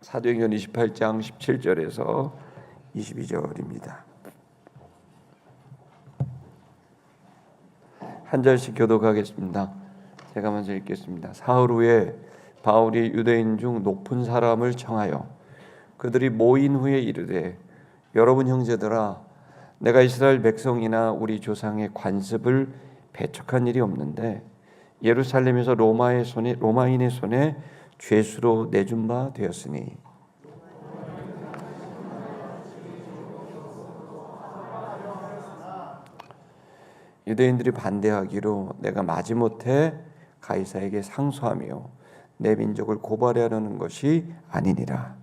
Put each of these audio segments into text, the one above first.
사도행전 28장 17절에서 22절입니다. 한 절씩 교독하겠습니다. 제가 먼저 읽겠습니다. 사흘 후에 바울이 유대인 중 높은 사람을 청하여 그들이 모인 후에 이르되, 여러분 형제들아, 내가 이스라엘 백성이나 우리 조상의 관습을 배척한 일이 없는데 예루살렘에서 로마인의 손에 죄수로 내준 바 되었으니 유대인들이 반대하기로 내가 마지못해 가이사에게 상소하며 내 민족을 고발하려는 것이 아니니라.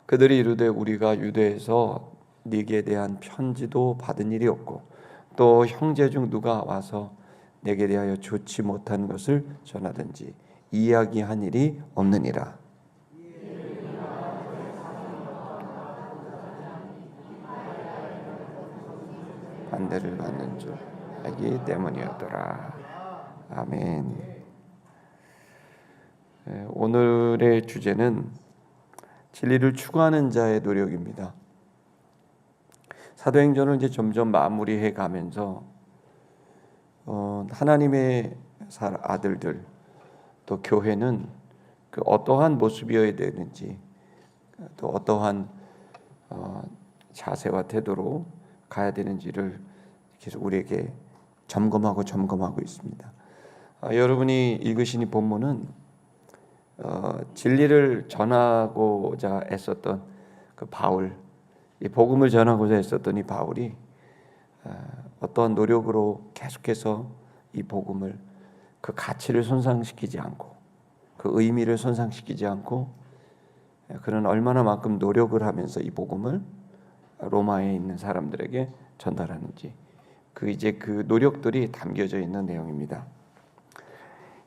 그들이 이르되, 우리가 유대에서 네게 대한 편지도 받은 일이 없고 또 형제 중 누가 와서 내게 대하여 좋지 못한 것을 전하든지 이야기한 일이 없느니라. 반대를 받는 줄 알기 때문이었더라. 아멘. 오늘의 주제는 진리를 추구하는 자의 노력입니다. 사도행전을 이제 점점 마무리해 가면서 하나님의 아들들 또 교회는 그 어떠한 모습이어야 되는지 또 어떠한 자세와 태도로 가야 되는지를 계속 우리에게 점검하고 있습니다. 여러분이 읽으신 이 본문은 진리를 전하고자 애썼던 그 바울, 이 복음을 전하고자 애썼던 이 바울이 어떠한 노력으로 계속해서 이 복음을 그 가치를 손상시키지 않고 그 의미를 손상시키지 않고 그는 얼마나만큼 노력을 하면서 이 복음을 로마에 있는 사람들에게 전달하는지 그 노력들이 담겨져 있는 내용입니다.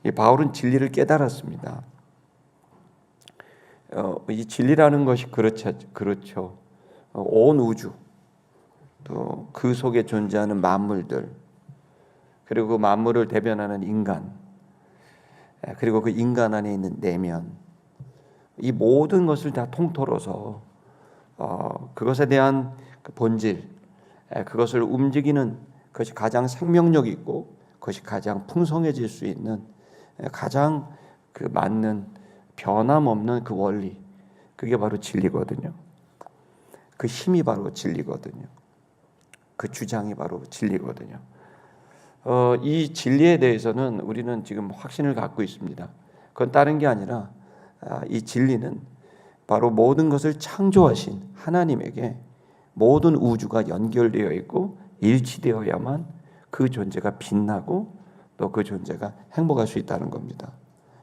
이 바울은 진리를 깨달았습니다. 이 진리라는 것이 그렇죠. 온 우주 또 그 속에 존재하는 만물들 그리고 그 만물을 대변하는 인간 그리고 그 인간 안에 있는 내면 이 모든 것을 다 통틀어서 그것에 대한 그 본질 그것을 움직이는 것이 가장 생명력 있고 그것이 가장 풍성해질 수 있는 가장 그 맞는 변함없는 그 원리 그게 바로 진리거든요. 그 힘이 바로 진리거든요. 그 주장이 바로 진리거든요. 이 진리에 대해서는 우리는 지금 확신을 갖고 있습니다. 그건 다른 게 아니라 이 진리는 바로 모든 것을 창조하신 하나님에게 모든 우주가 연결되어 있고 일치되어야만 그 존재가 빛나고 또 그 존재가 행복할 수 있다는 겁니다.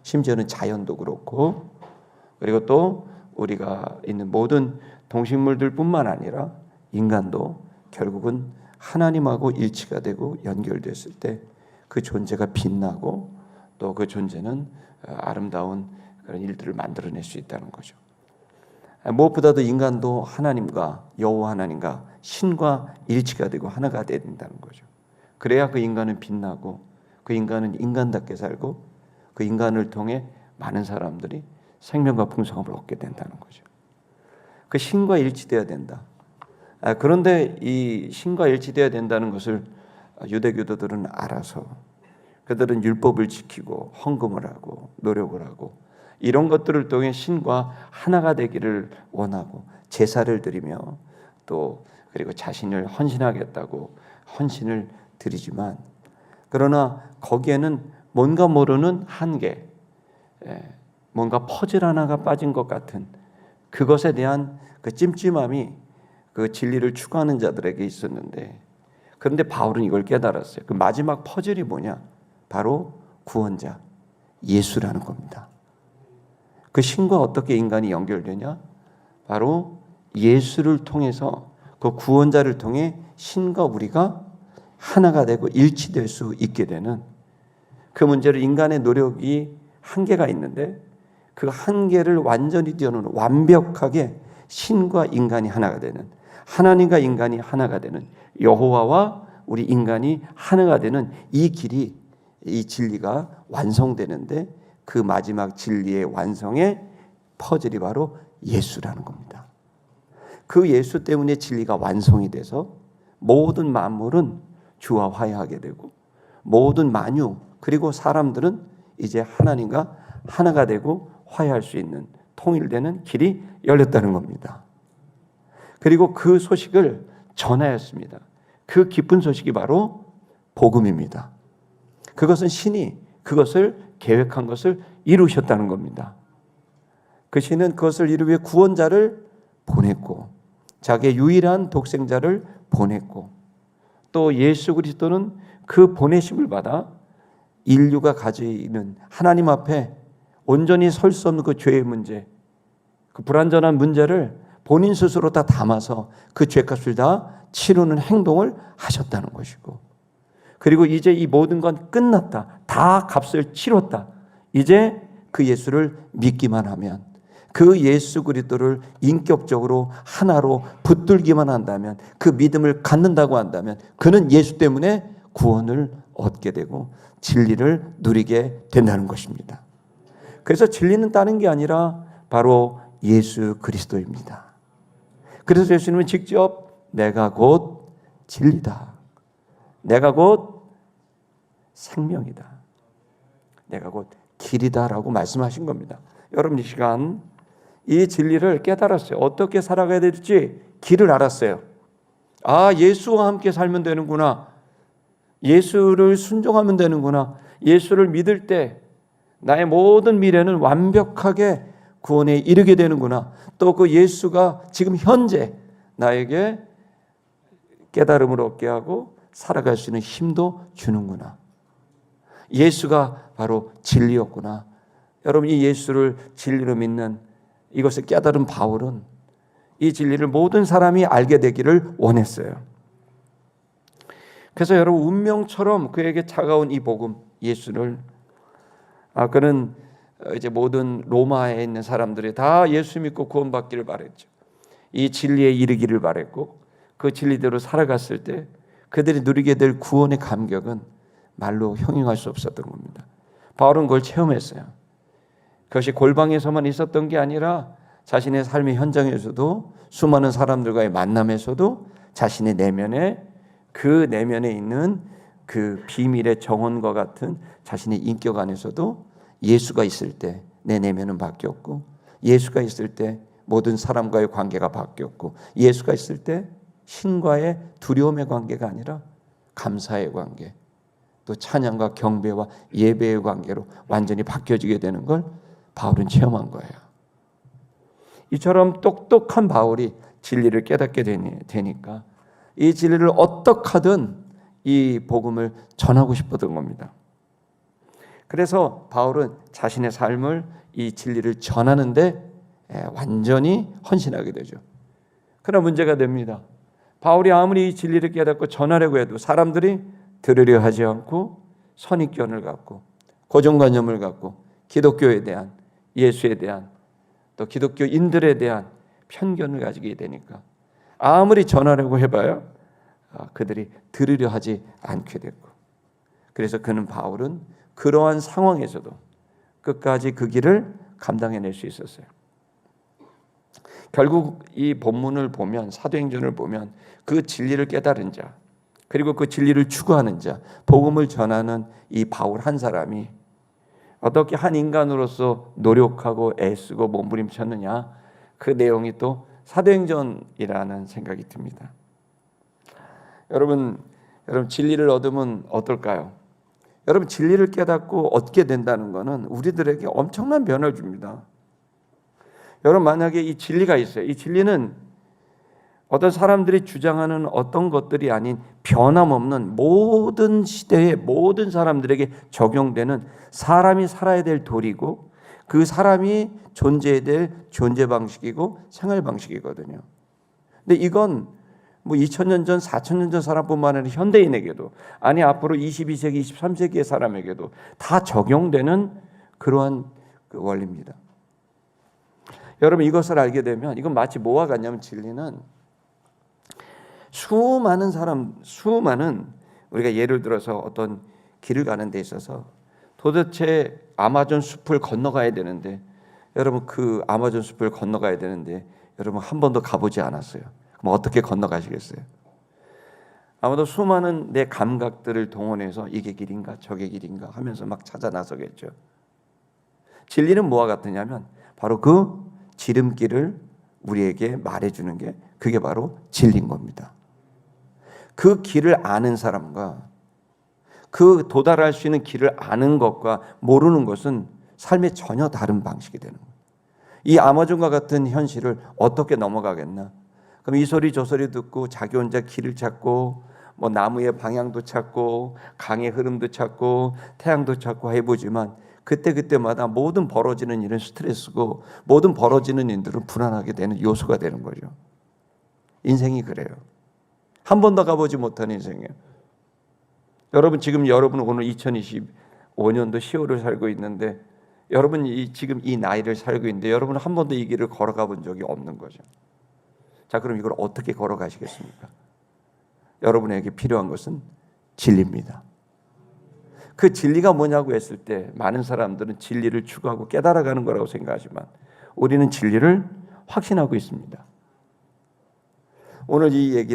심지어는 자연도 그렇고 그리고 또 우리가 있는 모든 동식물들뿐만 아니라 인간도 결국은 하나님하고 일치가 되고 연결됐을 때 그 존재가 빛나고 또 그 존재는 아름다운 그런 일들을 만들어낼 수 있다는 거죠. 무엇보다도 인간도 하나님과 여호와 하나님과 신과 일치가 되고 하나가 되어야 된다는 거죠. 그래야 그 인간은 빛나고 그 인간은 인간답게 살고 그 인간을 통해 많은 사람들이 생명과 풍성함을 얻게 된다는 거죠. 그 신과 일치되어야 된다. 그런데 이 신과 일치되어야 된다는 것을 유대교도들은 알아서 그들은 율법을 지키고 헌금을 하고 노력을 하고 이런 것들을 통해 신과 하나가 되기를 원하고 제사를 드리며 또 그리고 자신을 헌신하겠다고 헌신을 드리지만 그러나 거기에는 뭔가 모르는 한계, 뭔가 퍼즐 하나가 빠진 것 같은 그것에 대한 그 찜찜함이 그 진리를 추구하는 자들에게 있었는데 그런데 바울은 이걸 깨달았어요. 그 마지막 퍼즐이 뭐냐? 바로 구원자, 예수라는 겁니다. 그 신과 어떻게 인간이 연결되냐? 바로 예수를 통해서 그 구원자를 통해 신과 우리가 하나가 되고 일치될 수 있게 되는 그 문제를 인간의 노력이 한계가 있는데 그 한계를 완전히 뛰어넘는 완벽하게 신과 인간이 하나가 되는 하나님과 인간이 하나가 되는, 여호와와 우리 인간이 하나가 되는 이 길이, 이 진리가 완성되는데 그 마지막 진리의 완성의 퍼즐이 바로 예수라는 겁니다. 그 예수 때문에 진리가 완성이 돼서 모든 만물은 주와 화해하게 되고 모든 만유 그리고 사람들은 이제 하나님과 하나가 되고 화해할 수 있는, 통일되는 길이 열렸다는 겁니다. 그리고 그 소식을 전하였습니다. 그 기쁜 소식이 바로 복음입니다. 그것은 신이 그것을 계획한 것을 이루셨다는 겁니다. 그 신은 그것을 이루기 위해 구원자를 보냈고 자기의 유일한 독생자를 보냈고 또 예수 그리스도는 그 보내심을 받아 인류가 가지는 하나님 앞에 온전히 설 수 없는 그 죄의 문제, 그 불완전한 문제를 본인 스스로 다 담아서 그 죄값을 다 치르는 행동을 하셨다는 것이고, 그리고 이제 이 모든 건 끝났다, 다 값을 치렀다, 이제 그 예수를 믿기만 하면, 그 예수 그리스도를 인격적으로 하나로 붙들기만 한다면, 그 믿음을 갖는다고 한다면 그는 예수 때문에 구원을 얻게 되고 진리를 누리게 된다는 것입니다. 그래서 진리는 다른 게 아니라 바로 예수 그리스도입니다. 그래서 예수님은 직접 내가 곧 진리다, 내가 곧 생명이다, 내가 곧 길이다라고 말씀하신 겁니다. 여러분 이 시간 이 진리를 깨달았어요. 어떻게 살아가야 될지 길을 알았어요. 아, 예수와 함께 살면 되는구나, 예수를 순종하면 되는구나, 예수를 믿을 때 나의 모든 미래는 완벽하게 구원에 이르게 되는구나, 또 그 예수가 지금 현재 나에게 깨달음을 얻게 하고 살아갈 수 있는 힘도 주는구나, 예수가 바로 진리였구나. 여러분 이 예수를 진리로 믿는 이것을 깨달은 바울은 이 진리를 모든 사람이 알게 되기를 원했어요. 그래서 여러분 운명처럼 그에게 차가운 이 복음 예수를, 그는 이제 모든 로마에 있는 사람들이 다 예수 믿고 구원받기를 바랬죠. 이 진리에 이르기를 바랬고 그 진리대로 살아갔을 때 그들이 누리게 될 구원의 감격은 말로 형용할 수 없었던 겁니다. 바울은 그걸 체험했어요. 그것이 골방에서만 있었던 게 아니라 자신의 삶의 현장에서도, 수많은 사람들과의 만남에서도, 자신의 내면에, 그 내면에 있는 그 비밀의 정원과 같은 자신의 인격 안에서도 예수가 있을 때 내 내면은 바뀌었고, 예수가 있을 때 모든 사람과의 관계가 바뀌었고, 예수가 있을 때 신과의 두려움의 관계가 아니라 감사의 관계, 또 찬양과 경배와 예배의 관계로 완전히 바뀌어지게 되는 걸 바울은 체험한 거예요. 이처럼 똑똑한 바울이 진리를 깨닫게 되니까 이 진리를 어떻게 하든 이 복음을 전하고 싶었던 겁니다. 그래서 바울은 자신의 삶을 이 진리를 전하는데 완전히 헌신하게 되죠. 그러나 문제가 됩니다. 바울이 아무리 이 진리를 깨닫고 전하려고 해도 사람들이 들으려 하지 않고 선입견을 갖고 고정관념을 갖고 기독교에 대한, 예수에 대한, 또 기독교인들에 대한 편견을 가지게 되니까 아무리 전하려고 해봐야 그들이 들으려 하지 않게 됐고, 그래서 바울은 그러한 상황에서도 끝까지 그 길을 감당해낼 수 있었어요. 결국 이 본문을 보면, 사도행전을 보면 그 진리를 깨달은 자, 그리고 그 진리를 추구하는 자, 복음을 전하는 이 바울 한 사람이 어떻게 한 인간으로서 노력하고 애쓰고 몸부림쳤느냐, 그 내용이 또 사도행전이라는 생각이 듭니다. 여러분 진리를 얻으면 어떨까요? 여러분 진리를 깨닫고 얻게 된다는 것은 우리들에게 엄청난 변화를 줍니다. 여러분 만약에 이 진리가 있어요. 이 진리는 어떤 사람들이 주장하는 어떤 것들이 아닌 변함없는 모든 시대의 모든 사람들에게 적용되는 사람이 살아야 될 도리고, 그 사람이 존재해야 될 존재 방식이고 생활 방식이거든요. 근데 이건 2000년 전, 4000년 전 사람뿐만 아니라 현대인에게도, 아니 앞으로 22세기, 23세기의 사람에게도 다 적용되는 그러한 그 원리입니다. 여러분 이것을 알게 되면 이건 마치 뭐와 같냐면 진리는 수많은 우리가 예를 들어서 어떤 길을 가는 데 있어서 도대체 아마존 숲을 건너가야 되는데, 여러분 그 아마존 숲을 건너가야 되는데 여러분 한 번도 가보지 않았어요. 그럼 어떻게 건너가시겠어요? 아마도 수많은 내 감각들을 동원해서 이게 길인가 저게 길인가 하면서 막 찾아 나서겠죠. 진리는 뭐와 같으냐면 바로 그 지름길을 우리에게 말해주는 게, 그게 바로 진리인 겁니다. 그 길을 아는 사람과 그 도달할 수 있는 길을 아는 것과 모르는 것은 삶의 전혀 다른 방식이 되는 거예요. 이 아마존과 같은 현실을 어떻게 넘어가겠나? 그럼 이 소리 저 소리 듣고 자기 혼자 길을 찾고 뭐 나무의 방향도 찾고 강의 흐름도 찾고 태양도 찾고 해보지만 그때마다 모든 벌어지는 일은 스트레스고 모든 벌어지는 일들은 불안하게 되는 요소가 되는 거죠. 인생이 그래요. 한 번도 가보지 못한 인생이에요. 여러분 오늘 2025년도 10월을 살고 있는데 여러분이 지금 이 나이를 살고 있는데 여러분은 한 번도 이 길을 걸어가 본 적이 없는 거죠. 자, 그럼 이걸 어떻게 걸어가시겠습니까? 여러분에게 필요한 것은 진리입니다. 그 진리가 뭐냐고 했을 때 많은 사람들은 진리를 추구하고 깨달아가는 거라고 생각하지만 우리는 진리를 확신하고 있습니다. 오늘 이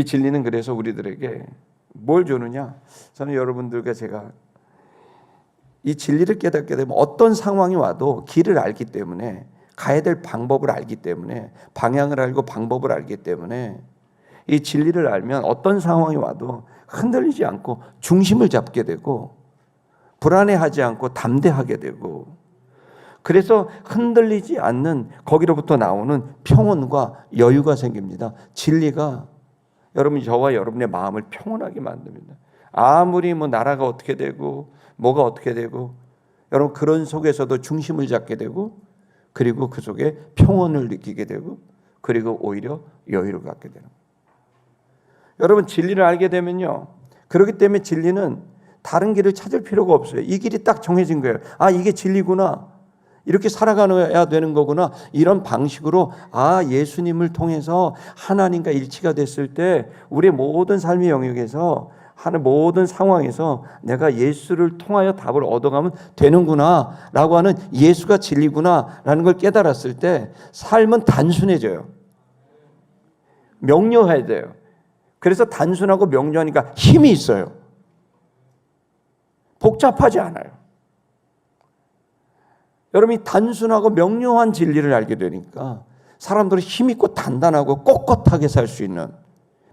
진리는 그래서 우리들에게 뭘 주느냐? 저는 여러분들과 제가 이 진리를 깨닫게 되면 어떤 상황이 와도 길을 알기 때문에, 가야 될 방법을 알기 때문에, 방향을 알고 방법을 알기 때문에 이 진리를 알면 어떤 상황이 와도 흔들리지 않고 중심을 잡게 되고 불안해하지 않고 담대하게 되고, 그래서 흔들리지 않는 거기로부터 나오는 평온과 여유가 생깁니다. 진리가 여러분 저와 여러분의 마음을 평온하게 만듭니다. 아무리 뭐 나라가 어떻게 되고 뭐가 어떻게 되고 여러분 그런 속에서도 중심을 잡게 되고, 그리고 그 속에 평온을 느끼게 되고, 그리고 오히려 여유를 갖게 되는 거예요. 여러분 진리를 알게 되면요, 그렇기 때문에 진리는 다른 길을 찾을 필요가 없어요. 이 길이 딱 정해진 거예요. 아, 이게 진리구나, 이렇게 살아가야 되는 거구나, 이런 방식으로 예수님을 통해서 하나님과 일치가 됐을 때 우리의 모든 삶의 영역에서 하는 모든 상황에서 내가 예수를 통하여 답을 얻어가면 되는구나 라고 하는, 예수가 진리구나 라는 걸 깨달았을 때 삶은 단순해져요. 명료해야 돼요. 그래서 단순하고 명료하니까 힘이 있어요. 복잡하지 않아요. 여러분이 단순하고 명료한 진리를 알게 되니까 사람들은 힘있고 단단하고 꼿꼿하게 살 수 있는,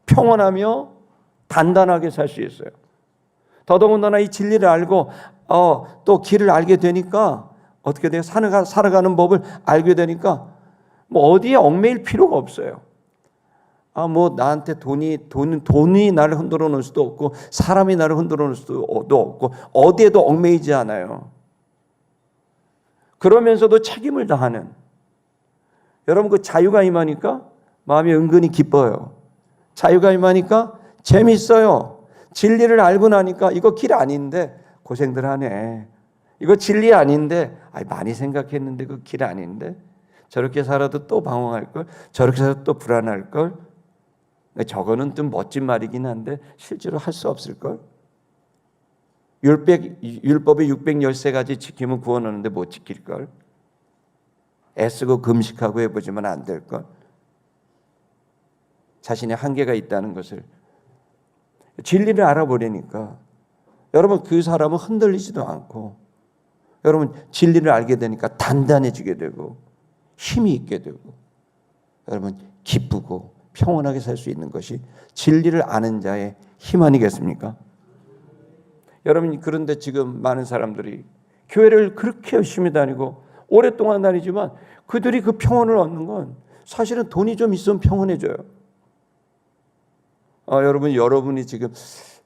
평온하며 단단하게 살 수 있어요. 더더군다나 이 진리를 알고 또 길을 알게 되니까 어떻게 돼요? 살아가는 법을 알게 되니까 뭐 어디에 얽매일 필요가 없어요. 뭐 나한테 돈이 나를 흔들어 놓을 수도 없고 사람이 나를 흔들어 놓을 수도 없고 어디에도 얽매이지 않아요. 그러면서도 책임을 다하는, 여러분 그 자유가 임하니까 마음이 은근히 기뻐요. 자유가 임하니까 재밌어요. 진리를 알고 나니까 이거 길 아닌데 고생들 하네. 이거 진리 아닌데 많이 생각했는데 그 길 아닌데, 저렇게 살아도 또 방황할걸, 저렇게 살아도 또 불안할걸, 저거는 좀 멋진 말이긴 한데 실제로 할 수 없을걸, 율법이 613가지 지키면 구원하는데 못 지킬걸, 애쓰고 금식하고 해보지만 안 될걸, 자신의 한계가 있다는 것을 진리를 알아보려니까 여러분 그 사람은 흔들리지도 않고, 여러분 진리를 알게 되니까 단단해지게 되고 힘이 있게 되고 여러분 기쁘고 평온하게 살 수 있는 것이 진리를 아는 자의 힘 아니겠습니까? 여러분 그런데 지금 많은 사람들이 교회를 그렇게 열심히 다니고 오랫동안 다니지만 그들이 그 평온을 얻는 건 사실은 돈이 좀 있으면 평온해져요. 여러분이 지금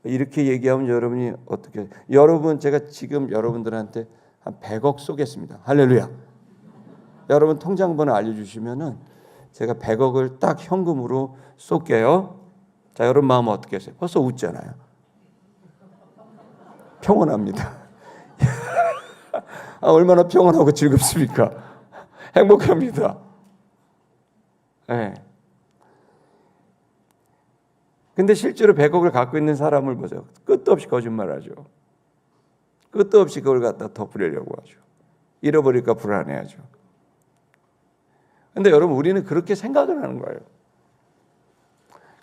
이렇게 얘기하면 여러분이 어떻게, 제가 지금 여러분들한테 한 100억 쏘겠습니다. 할렐루야. 여러분 통장번호 알려주시면은 제가 100억을 딱 현금으로 쏠게요. 자, 여러분 마음은 어떻게 하세요? 벌써 웃잖아요. 평온합니다. 얼마나 평온하고 즐겁습니까? 행복합니다. 네. 근데 실제로 100억을 갖고 있는 사람을 보세요. 끝도 없이 거짓말하죠. 끝도 없이 그걸 갖다 덮으려고 하죠. 잃어버릴까 불안해하죠. 근데 여러분, 우리는 그렇게 생각을 하는 거예요.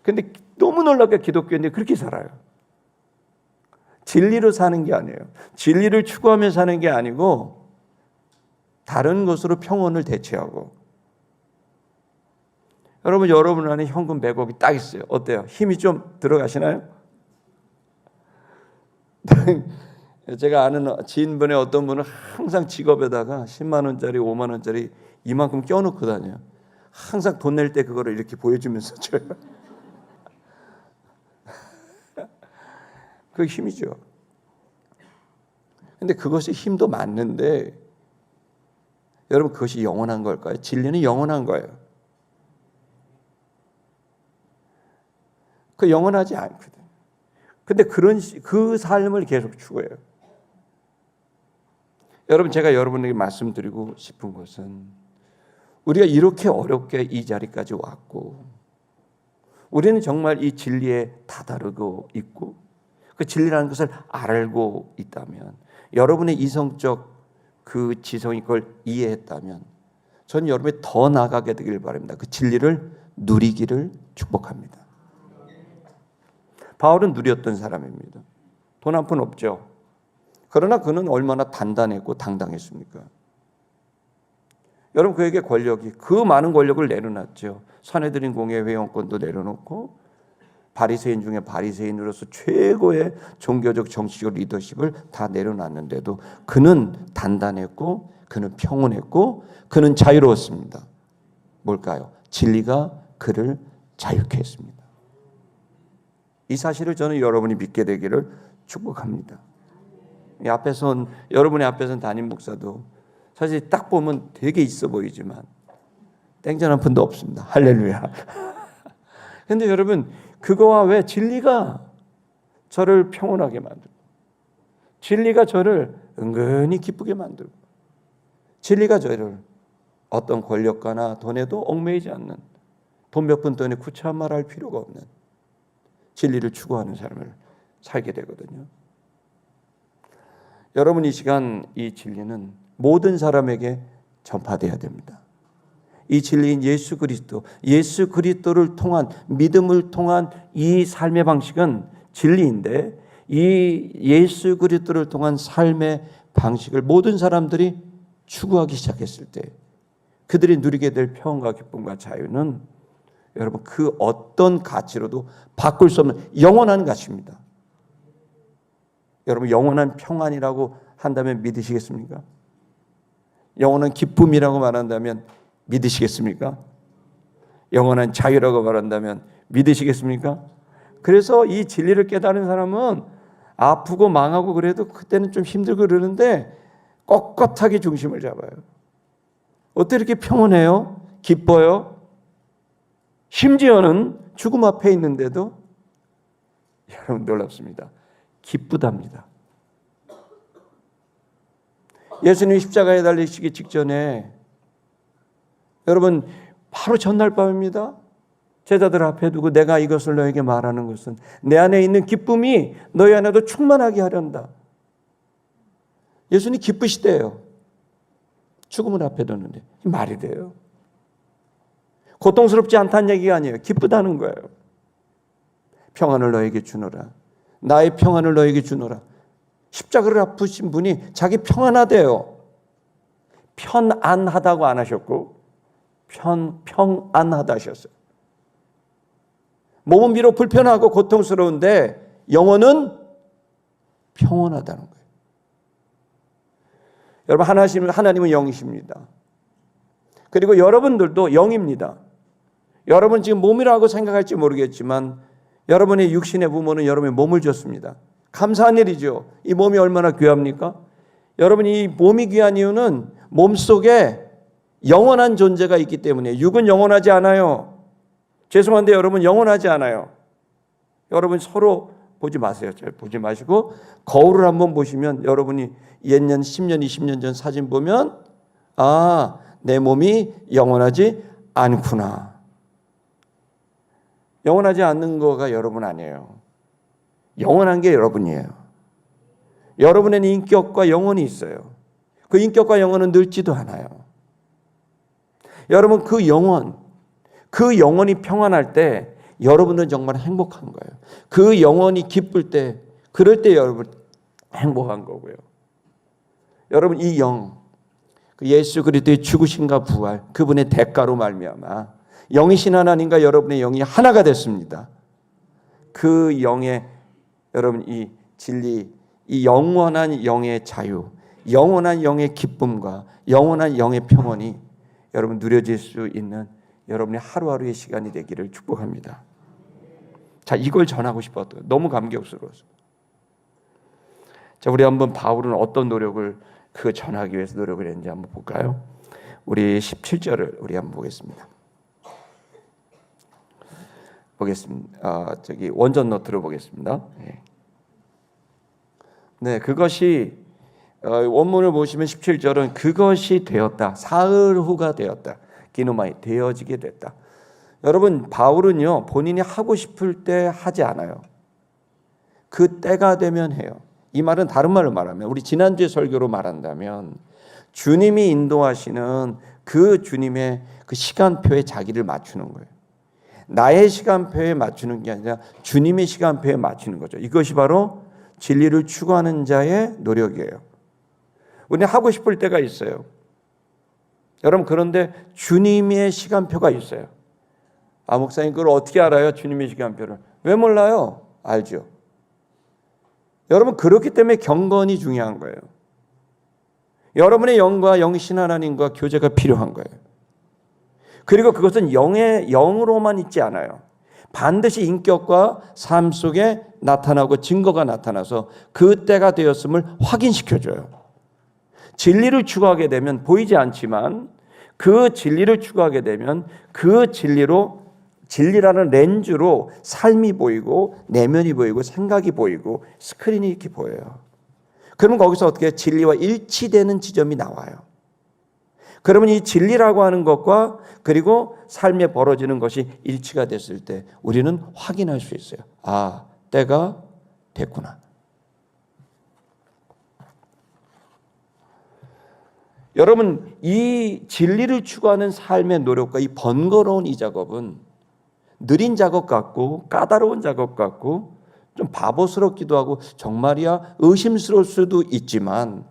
근데 너무 놀랍게 기독교인들이 그렇게 살아요. 진리로 사는 게 아니에요. 진리를 추구하며 사는 게 아니고 다른 것으로 평온을 대체하고. 여러분 안에 현금 100억이 딱 있어요. 어때요? 힘이 좀 들어가시나요? 제가 아는 지인분의 어떤 분은 항상 직업에다가 10만 원짜리, 5만 원짜리 이만큼 껴놓고 다녀요. 항상 돈 낼 때 그거를 이렇게 보여주면서 줘요. 그 힘이죠. 근데 그것이 힘도 맞는데 여러분, 그것이 영원한 걸까요? 진리는 영원한 거예요. 그 영원하지 않거든. 근데 그 삶을 계속 추구해요. 여러분, 제가 여러분에게 말씀드리고 싶은 것은 우리가 이렇게 어렵게 이 자리까지 왔고 우리는 정말 이 진리에 다다르고 있고 그 진리라는 것을 알고 있다면, 여러분의 이성적 그 지성이 그걸 이해했다면 저는 여러분이 더 나아가게 되길 바랍니다. 그 진리를 누리기를 축복합니다. 바울은 누렸던 사람입니다. 돈 한 푼 없죠. 그러나 그는 얼마나 단단했고 당당했습니까? 여러분, 그에게 권력이, 그 많은 권력을 내려놨죠. 산헤드린 공회 회원권도 내려놓고 바리새인 중에 바리새인으로서 최고의 종교적 정치적 리더십을 다 내려놨는데도 그는 단단했고 그는 평온했고 그는 자유로웠습니다. 뭘까요? 진리가 그를 자유케 했습니다. 이 사실을 저는 여러분이 믿게 되기를 축복합니다. 여러분의 앞에선 담임 목사도 사실 딱 보면 되게 있어 보이지만 땡전 한 푼도 없습니다. 할렐루야. 근데 여러분, 그거와 왜 진리가 저를 평온하게 만들고 진리가 저를 은근히 기쁘게 만들고 진리가 저를 어떤 권력가나 돈에도 얽매이지 않는, 돈 몇 푼 돈에 구차한 말할 필요가 없는 진리를 추구하는 삶을 살게 되거든요. 여러분, 이 시간 이 진리는 모든 사람에게 전파돼야 됩니다. 이 진리인 예수 그리스도를 통한, 믿음을 통한 이 삶의 방식은 진리인데, 이 예수 그리스도를 통한 삶의 방식을 모든 사람들이 추구하기 시작했을 때 그들이 누리게 될 평안과 기쁨과 자유는 여러분, 그 어떤 가치로도 바꿀 수 없는 영원한 가치입니다. 여러분, 영원한 평안이라고 한다면 믿으시겠습니까? 영원한 기쁨이라고 말한다면 믿으시겠습니까? 영원한 자유라고 말한다면 믿으시겠습니까? 그래서 이 진리를 깨달은 사람은 아프고 망하고 그래도 그때는 좀 힘들고 그러는데 꼿꼿하게 중심을 잡아요. 어떻게 이렇게 평온해요? 기뻐요? 심지어는 죽음 앞에 있는데도 여러분, 놀랍습니다. 기쁘답니다. 예수님이 십자가에 달리시기 직전에 여러분, 바로 전날 밤입니다. 제자들 앞에 두고 내가 이것을 너에게 말하는 것은 내 안에 있는 기쁨이 너희 안에도 충만하게 하련다. 예수님이 기쁘시대요. 죽음을 앞에 두는데 말이 돼요. 고통스럽지 않다는 얘기가 아니에요. 기쁘다는 거예요. 평안을 너에게 주노라. 나의 평안을 너에게 주노라. 십자가를 아프신 분이 자기 평안하대요. 편안하다고 안 하셨고 평안하다 하셨어요. 몸은 비록 불편하고 고통스러운데 영혼은 평온하다는 거예요. 여러분, 하나님은 영이십니다. 그리고 여러분들도 영입니다. 여러분 지금 몸이라고 생각할지 모르겠지만 여러분의 육신의 부모는 여러분의 몸을 줬습니다. 감사한 일이죠. 이 몸이 얼마나 귀합니까? 여러분, 이 몸이 귀한 이유는 몸속에 영원한 존재가 있기 때문에. 육은 영원하지 않아요. 죄송한데 여러분, 영원하지 않아요. 여러분 서로 보지 마세요. 잘 보지 마시고 거울을 한번 보시면 여러분이 옛년 10년 20년 전 사진 보면 내 몸이 영원하지 않구나. 영원하지 않는 거가 여러분 아니에요. 영원한 게 여러분이에요. 여러분에는 인격과 영혼이 있어요. 그 인격과 영혼은 늙지도 않아요. 여러분 그 영혼이 평안할 때 여러분은 정말 행복한 거예요. 그 영혼이 기쁠 때, 그럴 때 여러분 행복한 거고요. 여러분 이 그 예수 그리스도의 죽으심과 부활, 그분의 대가로 말미암아 영이신 하나님과 여러분의 영이 하나가 됐습니다. 그 영의 여러분 이 진리, 이 영원한 영의 자유, 영원한 영의 기쁨과 영원한 영의 평온이 여러분 누려질 수 있는 여러분의 하루하루의 시간이 되기를 축복합니다. 자, 이걸 전하고 싶었어요. 너무 감격스러워서. 자, 우리 한번 바울은 어떤 노력을 그 전하기 위해서 노력을 했는지 한번 볼까요? 우리 17절을 우리 한번 보겠습니다. 저기 원전 노트로 보겠습니다. 네, 그것이 원문을 보시면 17절은 그것이 되었다. 사흘 후가 되었다. 기노마이 되어지게 됐다. 여러분 바울은요 본인이 하고 싶을 때 하지 않아요. 그 때가 되면 해요. 이 말은 다른 말로 말하면 우리 지난주에 설교로 말한다면 주님이 인도하시는 그 주님의 그 시간표에 자기를 맞추는 거예요. 나의 시간표에 맞추는 게 아니라 주님의 시간표에 맞추는 거죠. 이것이 바로 진리를 추구하는 자의 노력이에요. 우리는 하고 싶을 때가 있어요. 여러분 그런데 주님의 시간표가 있어요. 아 목사님 그걸 어떻게 알아요? 주님의 시간표를. 왜 몰라요? 알죠. 여러분 그렇기 때문에 경건이 중요한 거예요. 여러분의 영과 영이신 하나님과 교제가 필요한 거예요. 그리고 그것은 영으로만 있지 않아요. 반드시 인격과 삶 속에 나타나고 증거가 나타나서 그 때가 되었음을 확인시켜줘요. 진리를 추구하게 되면 보이지 않지만 그 진리를 추구하게 되면 그 진리라는 렌즈로 삶이 보이고 내면이 보이고 생각이 보이고 스크린이 이렇게 보여요. 그러면 거기서 어떻게 진리와 일치되는 지점이 나와요. 그러면 이 진리라고 하는 것과 그리고 삶에 벌어지는 것이 일치가 됐을 때 우리는 확인할 수 있어요. 아, 때가 됐구나. 여러분 이 진리를 추구하는 삶의 노력과 이 번거로운 이 작업은 느린 작업 같고 까다로운 작업 같고 좀 바보스럽기도 하고 정말이야 의심스러울 수도 있지만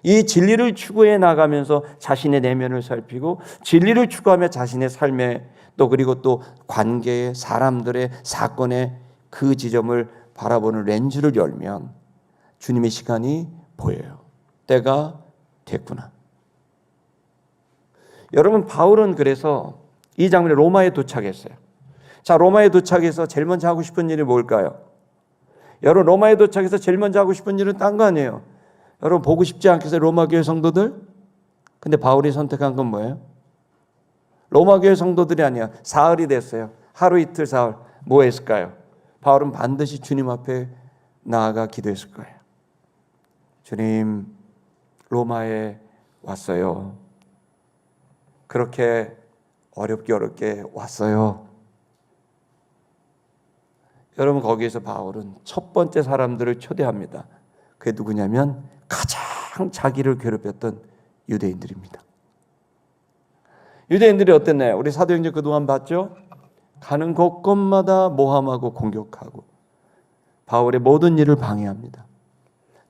이 진리를 추구해 나가면서 자신의 내면을 살피고 진리를 추구하며 자신의 삶에 또 그리고 또 관계의 사람들의 사건의 그 지점을 바라보는 렌즈를 열면 주님의 시간이 보여요. 때가 됐구나. 여러분 바울은 그래서 이 장면에 로마에 도착했어요. 자, 로마에 도착해서 제일 먼저 하고 싶은 일이 뭘까요? 여러분 로마에 도착해서 제일 먼저 하고 싶은 일은 딴 거 아니에요. 여러분 보고 싶지 않겠어요? 로마 교회 성도들? 근데 바울이 선택한 건 뭐예요? 로마 교회 성도들이 아니야. 사흘이 됐어요. 하루 이틀 사흘. 뭐 했을까요? 바울은 반드시 주님 앞에 나아가 기도했을 거예요. 주님, 로마에 왔어요. 그렇게 어렵게 왔어요. 여러분 거기에서 바울은 첫 번째 사람들을 초대합니다. 그게 누구냐면 가장 자기를 괴롭혔던 유대인들입니다. 유대인들이 어땠나요? 우리 사도행전 그동안 봤죠? 가는 곳곳마다 모함하고 공격하고 바울의 모든 일을 방해합니다.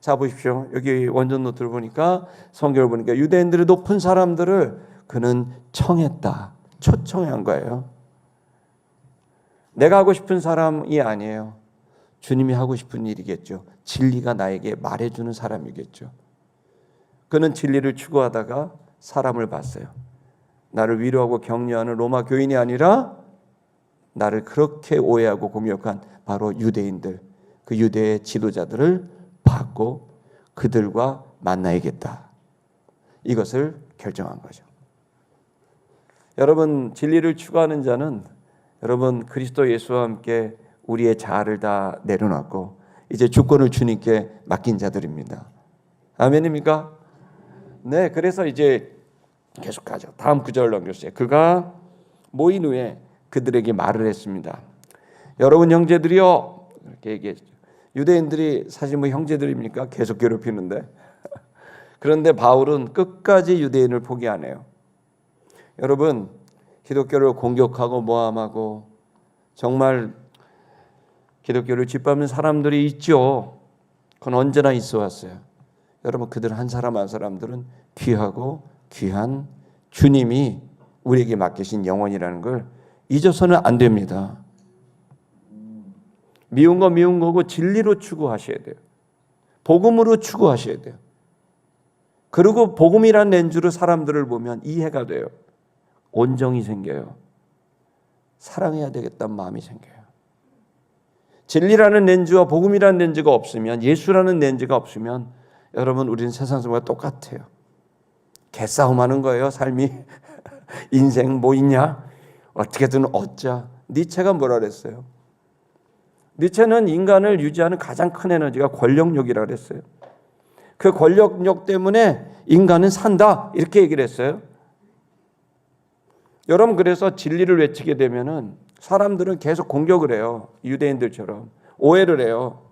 자 보십시오. 여기 원전 노트를 보니까 성경을 보니까 유대인들의 높은 사람들을 그는 청했다. 초청한 거예요. 내가 하고 싶은 사람이 아니에요. 주님이 하고 싶은 일이겠죠. 진리가 나에게 말해주는 사람이겠죠. 그는 진리를 추구하다가 사람을 봤어요. 나를 위로하고 격려하는 로마 교인이 아니라 나를 그렇게 오해하고 공격한 바로 유대인들, 그 유대의 지도자들을 봤고 그들과 만나야겠다. 이것을 결정한 거죠. 여러분 진리를 추구하는 자는 여러분 그리스도 예수와 함께 우리의 자아를 다 내려놨고 이제 주권을 주님께 맡긴 자들입니다. 아멘입니까? 네, 그래서 이제 계속하죠. 다음 구절 넘겨주세요. 그가 모인 후에 그들에게 말을 했습니다. 여러분 형제들이여, 이렇게 얘기했죠. 유대인들이 사실 뭐 형제들입니까? 계속 괴롭히는데. 그런데 바울은 끝까지 유대인을 포기 안 해요. 여러분, 기독교를 공격하고 모함하고 정말 기독교를 짓밟는 사람들이 있죠. 그건 언제나 있어 왔어요. 여러분, 그들 한 사람 한 사람들은 귀하고 귀한 주님이 우리에게 맡기신 영혼이라는 걸 잊어서는 안 됩니다. 미운 거 미운 거고 진리로 추구하셔야 돼요. 복음으로 추구하셔야 돼요. 그리고 복음이란 렌즈로 사람들을 보면 이해가 돼요. 온정이 생겨요. 사랑해야 되겠다는 마음이 생겨요. 진리라는 렌즈와 복음이라는 렌즈가 없으면, 예수라는 렌즈가 없으면 여러분, 우리는 세상 사람과 똑같아요. 개싸움하는 거예요, 삶이. 인생 뭐 있냐? 어떻게든 얻자. 니체가 뭐라 그랬어요? 니체는 인간을 유지하는 가장 큰 에너지가 권력욕이라고 그랬어요. 그 권력욕 때문에 인간은 산다, 이렇게 얘기를 했어요. 여러분, 그래서 진리를 외치게 되면은 사람들은 계속 공격을 해요. 유대인들처럼 오해를 해요.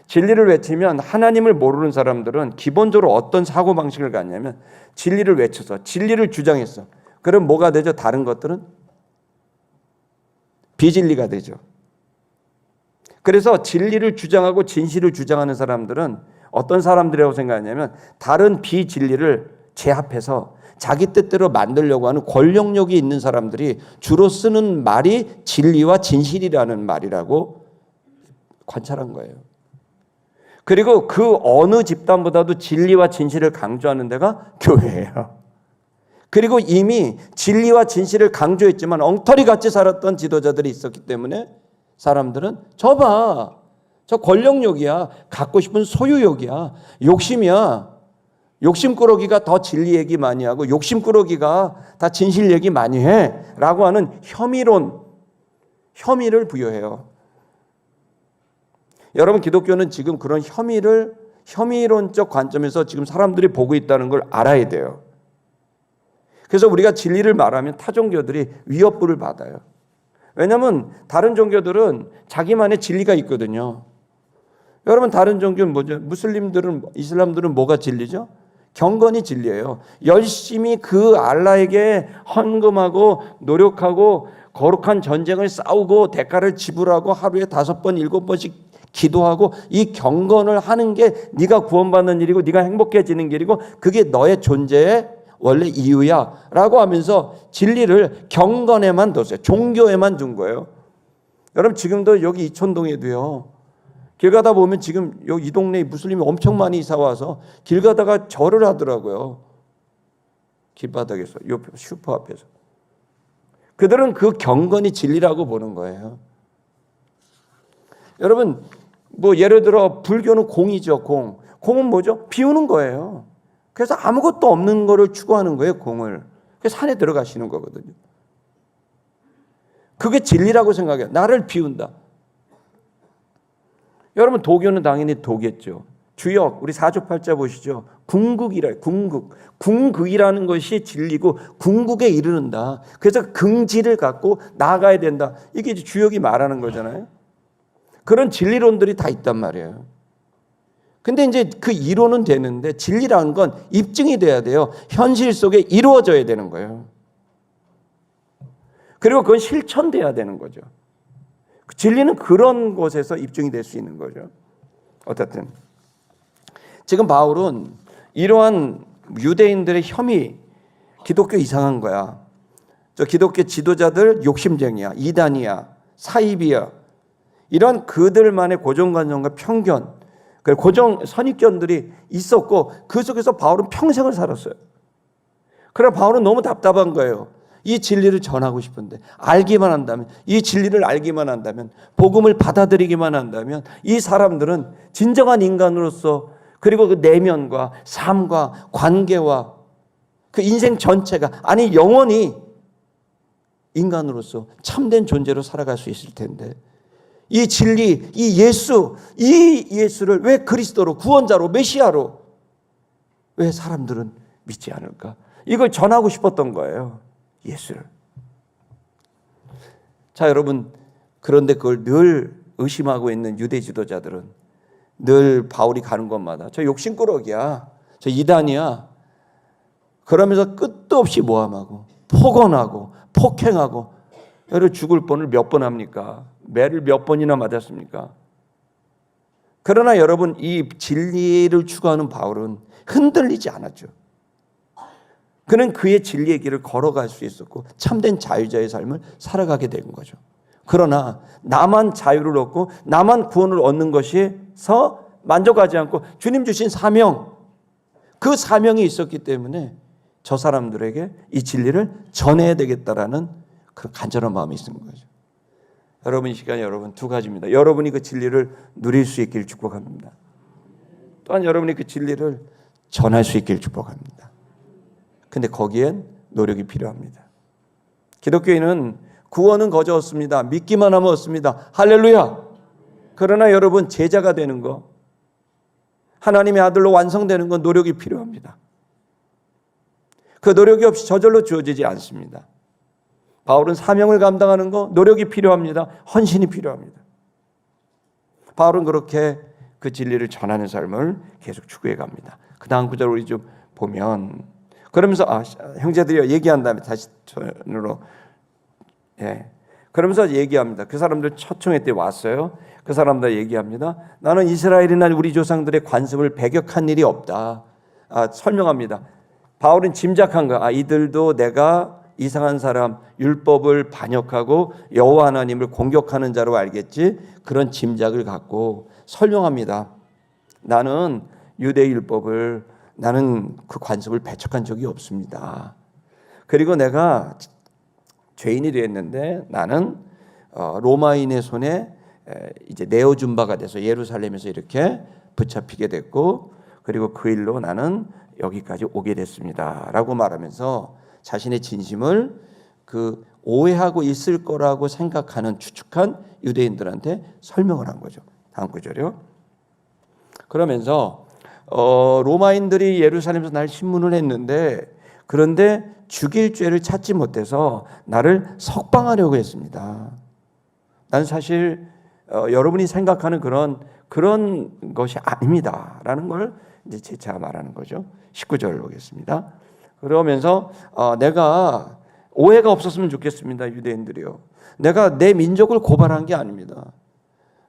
진리를 외치면 하나님을 모르는 사람들은 기본적으로 어떤 사고방식을 갖냐면 진리를 외쳐서 진리를 주장했어. 그럼 뭐가 되죠? 다른 것들은 비진리가 되죠. 그래서 진리를 주장하고 진실을 주장하는 사람들은 어떤 사람들이라고 생각하냐면 다른 비진리를 제압해서 자기 뜻대로 만들려고 하는 권력욕이 있는 사람들이 주로 쓰는 말이 진리와 진실이라는 말이라고 관찰한 거예요. 그리고 그 어느 집단보다도 진리와 진실을 강조하는 데가 교회예요. 그리고 이미 진리와 진실을 강조했지만 엉터리같이 살았던 지도자들이 있었기 때문에 사람들은 저 봐, 저 권력욕이야, 갖고 싶은 소유욕이야, 욕심이야, 욕심꾸러기가 더 진리 얘기 많이 하고 욕심꾸러기가 다 진실 얘기 많이 해 라고 하는 혐의를 부여해요. 여러분, 기독교는 지금 그런 혐의론적 관점에서 지금 사람들이 보고 있다는 걸 알아야 돼요. 그래서 우리가 진리를 말하면 타 종교들이 위협부를 받아요. 왜냐하면 다른 종교들은 자기만의 진리가 있거든요. 여러분, 다른 종교는 뭐죠? 무슬림들은, 이슬람들은 뭐가 진리죠? 경건이 진리예요. 열심히 그 알라에게 헌금하고 노력하고 거룩한 전쟁을 싸우고 대가를 지불하고 하루에 5번, 7번씩 기도하고 이 경건을 하는 게 네가 구원받는 일이고 네가 행복해지는 길이고 그게 너의 존재의 원래 이유야 라고 하면서 진리를 경건에만 뒀어요. 종교에만 둔 거예요. 여러분, 지금도 여기 이촌동에도요, 길 가다 보면 지금 이 동네에 무슬림이 엄청 많이 이사 와서 길 가다가 절을 하더라고요. 길바닥에서, 옆 슈퍼 앞에서. 그들은 그 경건이 진리라고 보는 거예요. 여러분, 뭐 예를 들어 불교는 공이죠. 공은 뭐죠? 비우는 거예요. 그래서 아무것도 없는 거를 추구하는 거예요. 공을. 그래서 산에 들어가시는 거거든요. 그게 진리라고 생각해요. 나를 비운다. 여러분, 도교는 당연히 도겠죠. 주역, 우리 사주팔자 보시죠. 궁극이라, 궁극이라는 것이 진리고 궁극에 이르는다. 그래서 긍지를 갖고 나아가야 된다. 이게 주역이 말하는 거잖아요. 그런 진리론들이 다 있단 말이에요. 근데 이제 그 이론은 되는데 진리라는 건 입증이 돼야 돼요. 현실 속에 이루어져야 되는 거예요. 그리고 그건 실천돼야 되는 거죠. 진리는 그런 곳에서 입증이 될 수 있는 거죠. 어쨌든 지금 바울은 이러한 유대인들의 혐의, 기독교 이상한 거야, 저 기독교 지도자들 욕심쟁이야, 이단이야, 사입이야, 이런 그들만의 고정관념과 편견, 고정 선입견들이 있었고 그 속에서 바울은 평생을 살았어요. 그래서 바울은 너무 답답한 거예요. 이 진리를 전하고 싶은데, 알기만 한다면, 이 진리를 알기만 한다면, 복음을 받아들이기만 한다면 이 사람들은 진정한 인간으로서, 그리고 그 내면과 삶과 관계와 그 인생 전체가, 아니 영원히 인간으로서 참된 존재로 살아갈 수 있을 텐데, 이 진리, 이 예수를 왜 그리스도로, 구원자로, 메시아로 왜 사람들은 믿지 않을까? 이걸 전하고 싶었던 거예요. 예수를. 자, 여러분, 그런데 그걸 늘 의심하고 있는 유대 지도자들은 늘 바울이 가는 곳마다 저 욕심꾸러기야, 저 이단이야, 그러면서 끝도 없이 모함하고 폭언하고 폭행하고, 여러분 죽을 뻔을 몇 번 합니까? 매를 몇 번이나 맞았습니까? 그러나 여러분, 이 진리를 추구하는 바울은 흔들리지 않았죠. 그는 그의 진리의 길을 걸어갈 수 있었고 참된 자유자의 삶을 살아가게 된 거죠. 그러나 나만 자유를 얻고 나만 구원을 얻는 것에서 만족하지 않고 주님 주신 사명, 그 사명이 있었기 때문에 저 사람들에게 이 진리를 전해야 되겠다라는 그런 간절한 마음이 있는 거죠. 여러분, 이 시간에 여러분 두 가지입니다. 여러분이 그 진리를 누릴 수 있기를 축복합니다. 또한 여러분이 그 진리를 전할 수 있기를 축복합니다. 근데 거기엔 노력이 필요합니다. 기독교인은 구원은 거저 얻습니다. 믿기만 하면 얻습니다. 할렐루야. 그러나 여러분, 제자가 되는 거, 하나님의 아들로 완성되는 건 노력이 필요합니다. 그 노력이 없이 저절로 주어지지 않습니다. 바울은 사명을 감당하는 거 노력이 필요합니다. 헌신이 필요합니다. 바울은 그렇게 그 진리를 전하는 삶을 계속 추구해 갑니다. 그 다음 구절 우리 좀 보면, 그러면서 형제들이 얘기한 다음에 다시 전으로, 그러면서 얘기합니다. 그 사람들 첫 총회 때 왔어요. 그 사람들 얘기합니다. 나는 이스라엘이나 우리 조상들의 관습을 배격한 일이 없다. 설명합니다. 바울은 짐작한 거, 이들도 내가 이상한 사람, 율법을 반역하고 여호와 하나님을 공격하는 자로 알겠지, 그런 짐작을 갖고 설명합니다. 나는 유대 율법을, 나는 그 관습을 배척한 적이 없습니다. 그리고 내가 죄인이 되었는데 나는 로마인의 손에 이제 내어준 바가 돼서 예루살렘에서 이렇게 붙잡히게 됐고, 그리고 그 일로 나는 여기까지 오게 됐습니다 라고 말하면서 자신의 진심을 그 오해하고 있을 거라고 생각하는, 추측한 유대인들한테 설명을 한 거죠. 다음 구절이요. 그러면서 로마인들이 예루살렘에서 날 신문을 했는데, 그런데 죽일 죄를 찾지 못해서 나를 석방하려고 했습니다. 난 사실 여러분이 생각하는 그런 것이 아닙니다라는 걸 이제 재차 말하는 거죠. 19절 보겠습니다. 그러면서 내가 오해가 없었으면 좋겠습니다. 유대인들이요, 내가 내 민족을 고발한 게 아닙니다.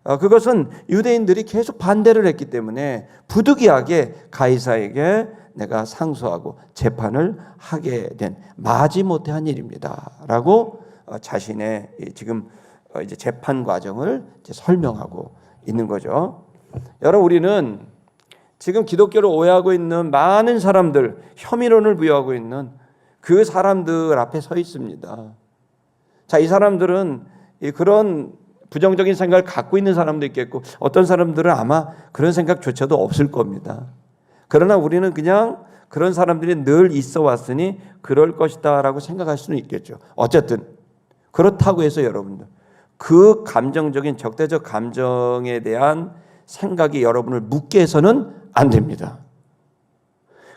그것은 유대인들이 계속 반대를 했기 때문에 부득이하게 가이사에게 내가 상소하고 재판을 하게 된, 마지못해 한 일입니다 라고 자신의 지금 이제 재판 과정을 이제 설명하고 있는 거죠. 여러분, 우리는 지금 기독교를 오해하고 있는 많은 사람들, 혐의론을 부여하고 있는 그 사람들 앞에 서 있습니다. 자, 이 사람들은 그런 부정적인 생각을 갖고 있는 사람도 있겠고, 어떤 사람들은 아마 그런 생각조차도 없을 겁니다. 그러나 우리는 그냥 그런 사람들이 늘 있어 왔으니 그럴 것이다 라고 생각할 수는 있겠죠. 어쨌든 그렇다고 해서 여러분들, 그 감정적인 적대적 감정에 대한 생각이 여러분을 묶게 해서는 안 됩니다.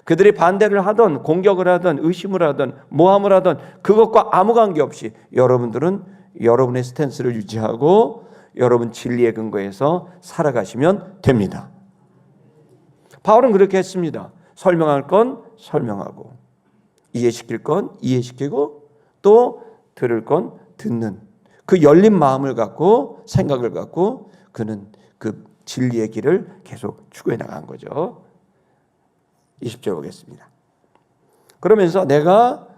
그들이 반대를 하던, 공격을 하던, 의심을 하던, 모함을 하던, 그것과 아무 관계없이 여러분들은 여러분의 스탠스를 유지하고 여러분 진리의 근거에서 살아가시면 됩니다. 바울은 그렇게 했습니다. 설명할 건 설명하고, 이해시킬 건 이해시키고, 또 들을 건 듣는, 그 열린 마음을 갖고, 생각을 갖고 그는 그 진리의 길을 계속 추구해 나간 거죠. 20절 보겠습니다. 그러면서 내가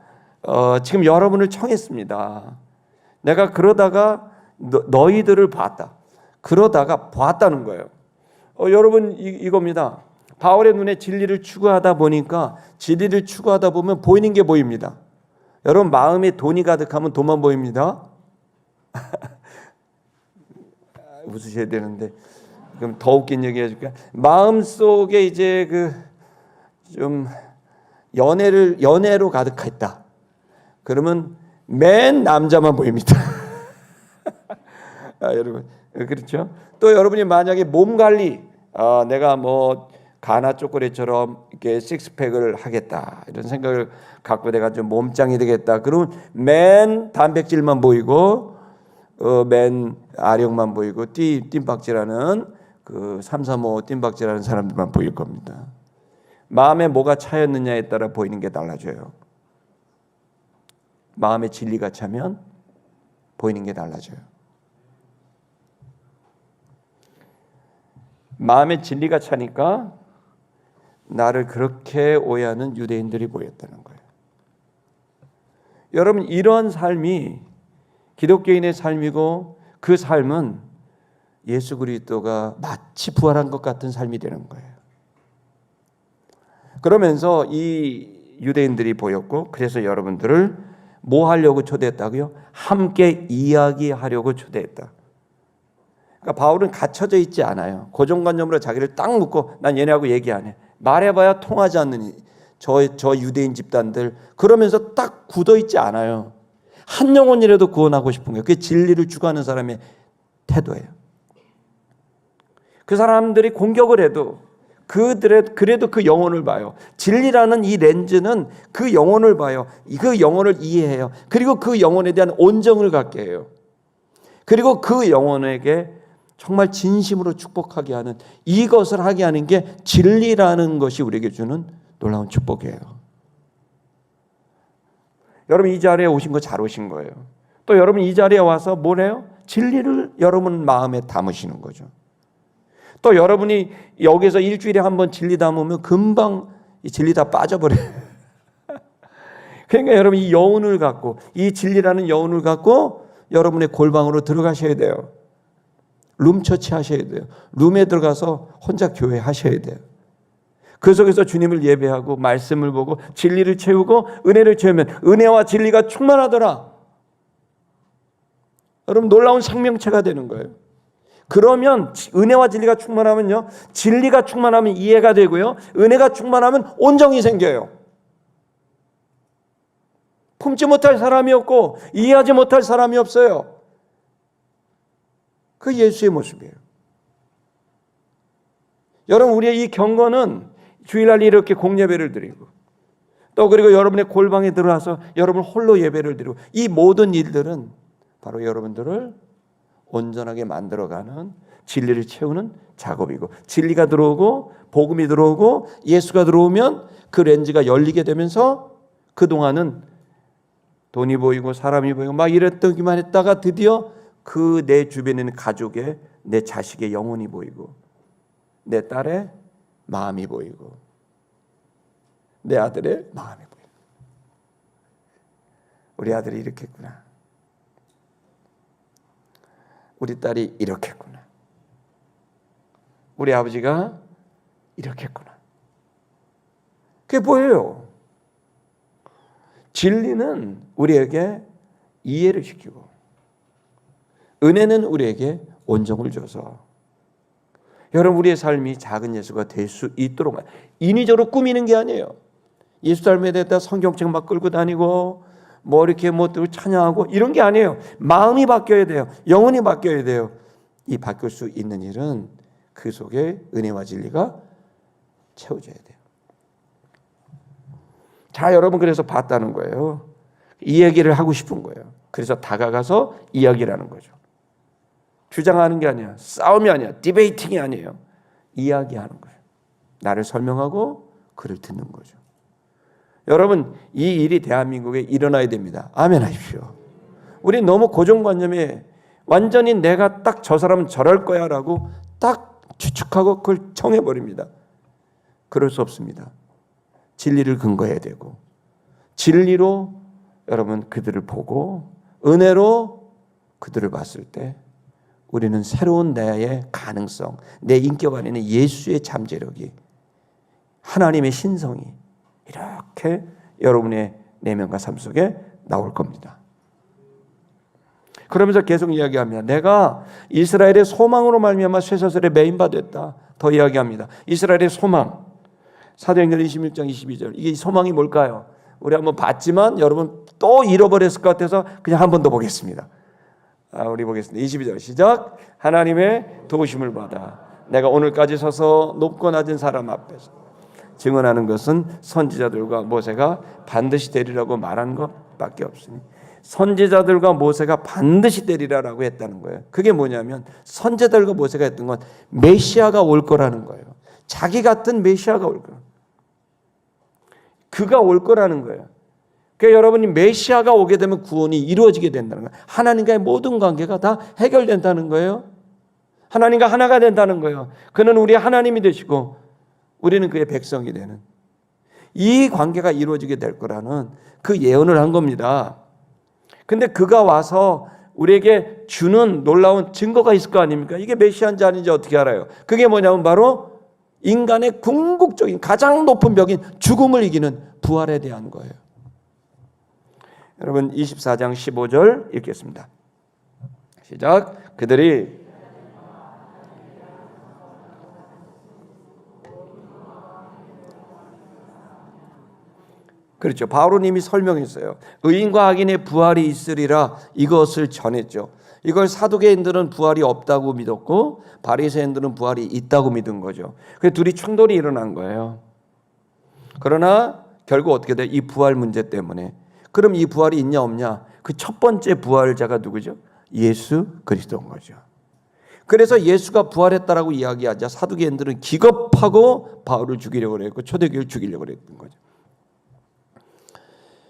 지금 여러분을 청했습니다. 내가 그러다가 너희들을 봤다. 그러다가 봤다는 거예요. 여러분, 이겁니다. 바울의 눈에 진리를 추구하다 보니까, 진리를 추구하다 보면 보이는 게 보입니다. 여러분, 마음에 돈이 가득하면 돈만 보입니다. 웃으셔야 되는데 그럼 더 웃긴 얘기 해줄까요? 마음속에 이제 좀 연애로 가득했다. 그러면 맨 남자만 보입니다. 여러분, 그렇죠? 또 여러분이 만약에 몸 관리, 내가 뭐 가나 초콜릿처럼 이렇게 식스팩을 하겠다 이런 생각을 갖고 내가 좀 몸짱이 되겠다. 그러면 맨 단백질만 보이고 맨 아령만 보이고 뜀박질하는 그 335 뜀박질하는 사람들만 보일 겁니다. 마음에 뭐가 차였느냐에 따라 보이는 게 달라져요. 마음에 진리가 차면 보이는 게 달라져요. 마음에 진리가 차니까 나를 그렇게 오해하는 유대인들이 보였다는 거예요. 여러분, 이런 삶이 기독교인의 삶이고 그 삶은 예수 그리스도가 마치 부활한 것 같은 삶이 되는 거예요. 그러면서 이 유대인들이 보였고, 그래서 여러분들을 뭐 하려고 초대했다고요? 함께 이야기하려고 초대했다. 그러니까 바울은 갇혀져 있지 않아요. 고정관념으로 자기를 딱 묶고 난 얘네하고 얘기 안 해. 말해봐야 통하지 않는 저 유대인 집단들, 그러면서 딱 굳어있지 않아요. 한 영혼이라도 구원하고 싶은 거예요. 그게 진리를 추구하는 사람의 태도예요. 그 사람들이 공격을 해도 그래도 그 영혼을 봐요. 진리라는 이 렌즈는 그 영혼을 봐요. 그 영혼을 이해해요. 그리고 그 영혼에 대한 온정을 갖게 해요. 그리고 그 영혼에게 정말 진심으로 축복하게 하는, 이것을 하게 하는 게 진리라는 것이 우리에게 주는 놀라운 축복이에요. 여러분, 이 자리에 오신 거 잘 오신 거예요. 또 여러분 이 자리에 와서 뭐래요? 진리를 여러분 마음에 담으시는 거죠. 또 여러분이 여기서 일주일에 한 번 진리 담으면 금방 이 진리 다 빠져버려요. 그러니까 여러분 이 여운을 갖고, 이 진리라는 여운을 갖고 여러분의 골방으로 들어가셔야 돼요. 룸처치 하셔야 돼요. 룸에 들어가서 혼자 교회 하셔야 돼요. 그 속에서 주님을 예배하고 말씀을 보고 진리를 채우고 은혜를 채우면 은혜와 진리가 충만하더라. 여러분, 놀라운 생명체가 되는 거예요. 그러면 은혜와 진리가 충만하면요, 진리가 충만하면 이해가 되고요, 은혜가 충만하면 온정이 생겨요. 품지 못할 사람이 없고 이해하지 못할 사람이 없어요. 그 예수의 모습이에요. 여러분, 우리의 이 경건은 주일날 이렇게 공예배를 드리고, 또 그리고 여러분의 골방에 들어와서 여러분 홀로 예배를 드리고, 이 모든 일들은 바로 여러분들을 온전하게 만들어가는, 진리를 채우는 작업이고, 진리가 들어오고 복음이 들어오고 예수가 들어오면 그 렌즈가 열리게 되면서 그동안은 돈이 보이고 사람이 보이고 막 이랬더기만 했다가 드디어 그 내 주변에 있는 가족의, 내 자식의 영혼이 보이고, 내 딸의 마음이 보이고, 내 아들의 마음이 보이고, 우리 아들이 이렇게 했구나, 우리 딸이 이렇게 했구나, 우리 아버지가 이렇게 했구나. 그게 뭐예요? 진리는 우리에게 이해를 시키고, 은혜는 우리에게 온정을 줘서, 여러분 우리의 삶이 작은 예수가 될 수 있도록, 인위적으로 꾸미는 게 아니에요. 예수 삶에 대해서 성경책 막 끌고 다니고 뭐 이렇게 뭐 찬양하고 이런 게 아니에요. 마음이 바뀌어야 돼요. 영혼이 바뀌어야 돼요. 이 바뀔 수 있는 일은 그 속에 은혜와 진리가 채워져야 돼요. 자, 여러분, 그래서 봤다는 거예요. 이 얘기를 하고 싶은 거예요. 그래서 다가가서 이야기를 하는 거죠. 주장하는 게 아니야. 싸움이 아니야. 디베이팅이 아니에요. 이야기하는 거예요. 나를 설명하고 그를 듣는 거죠. 여러분, 이 일이 대한민국에 일어나야 됩니다. 아멘 하십시오. 우리 너무 고정관념에 완전히 내가 딱 저 사람은 저럴 거야 라고 딱 추측하고 그걸 정해버립니다. 그럴 수 없습니다. 진리를 근거해야 되고, 진리로 여러분 그들을 보고 은혜로 그들을 봤을 때 우리는 새로운 나의 가능성, 내 인격 안에는 예수의 잠재력이, 하나님의 신성이 이렇게 여러분의 내면과 삶 속에 나올 겁니다. 그러면서 계속 이야기합니다. 내가 이스라엘의 소망으로 말미암아 쇠사슬에 매인바 됐다. 더 이야기합니다. 이스라엘의 소망. 사도행전 21장 22절. 이게 소망이 뭘까요? 우리 한번 봤지만 여러분 또 잃어버렸을 것 같아서 그냥 한 번 더 보겠습니다. 우리 보겠습니다. 22절 시작. 하나님의 도우심을 받아 내가 오늘까지 서서 높고 낮은 사람 앞에서 증언하는 것은 선지자들과 모세가 반드시 되리라고 말한 것밖에 없으니 선지자들과 모세가 반드시 때리라라고 했다는 거예요. 그게 뭐냐면 선지자들과 모세가 했던 건 메시아가 올 거라는 거예요. 자기 같은 메시아가 올 거예요. 그가 올 거라는 거예요. 그러니까 여러분이 메시아가 오게 되면 구원이 이루어지게 된다는 거예요. 하나님과의 모든 관계가 다 해결된다는 거예요. 하나님과 하나가 된다는 거예요. 그는 우리 하나님이 되시고 우리는 그의 백성이 되는 이 관계가 이루어지게 될 거라는 그 예언을 한 겁니다. 근데 그가 와서 우리에게 주는 놀라운 증거가 있을 거 아닙니까? 이게 메시아인지 아닌지 어떻게 알아요? 그게 뭐냐면 바로 인간의 궁극적인 가장 높은 벽인 죽음을 이기는 부활에 대한 거예요. 여러분 24장 15절 읽겠습니다. 시작. 그들이 그렇죠. 바울은 이미 설명했어요. 의인과 악인의 부활이 있으리라 이것을 전했죠. 이걸 사두개인들은 부활이 없다고 믿었고 바리새인들은 부활이 있다고 믿은 거죠. 그래서 둘이 충돌이 일어난 거예요. 그러나 결국 어떻게 돼? 이 부활 문제 때문에. 그럼 이 부활이 있냐 없냐? 그 첫 번째 부활자가 누구죠? 예수 그리스도인 거죠. 그래서 예수가 부활했다라고 이야기하자 사두개인들은 기겁하고 바울을 죽이려고 했고 초대교회를 죽이려고 했던 거죠.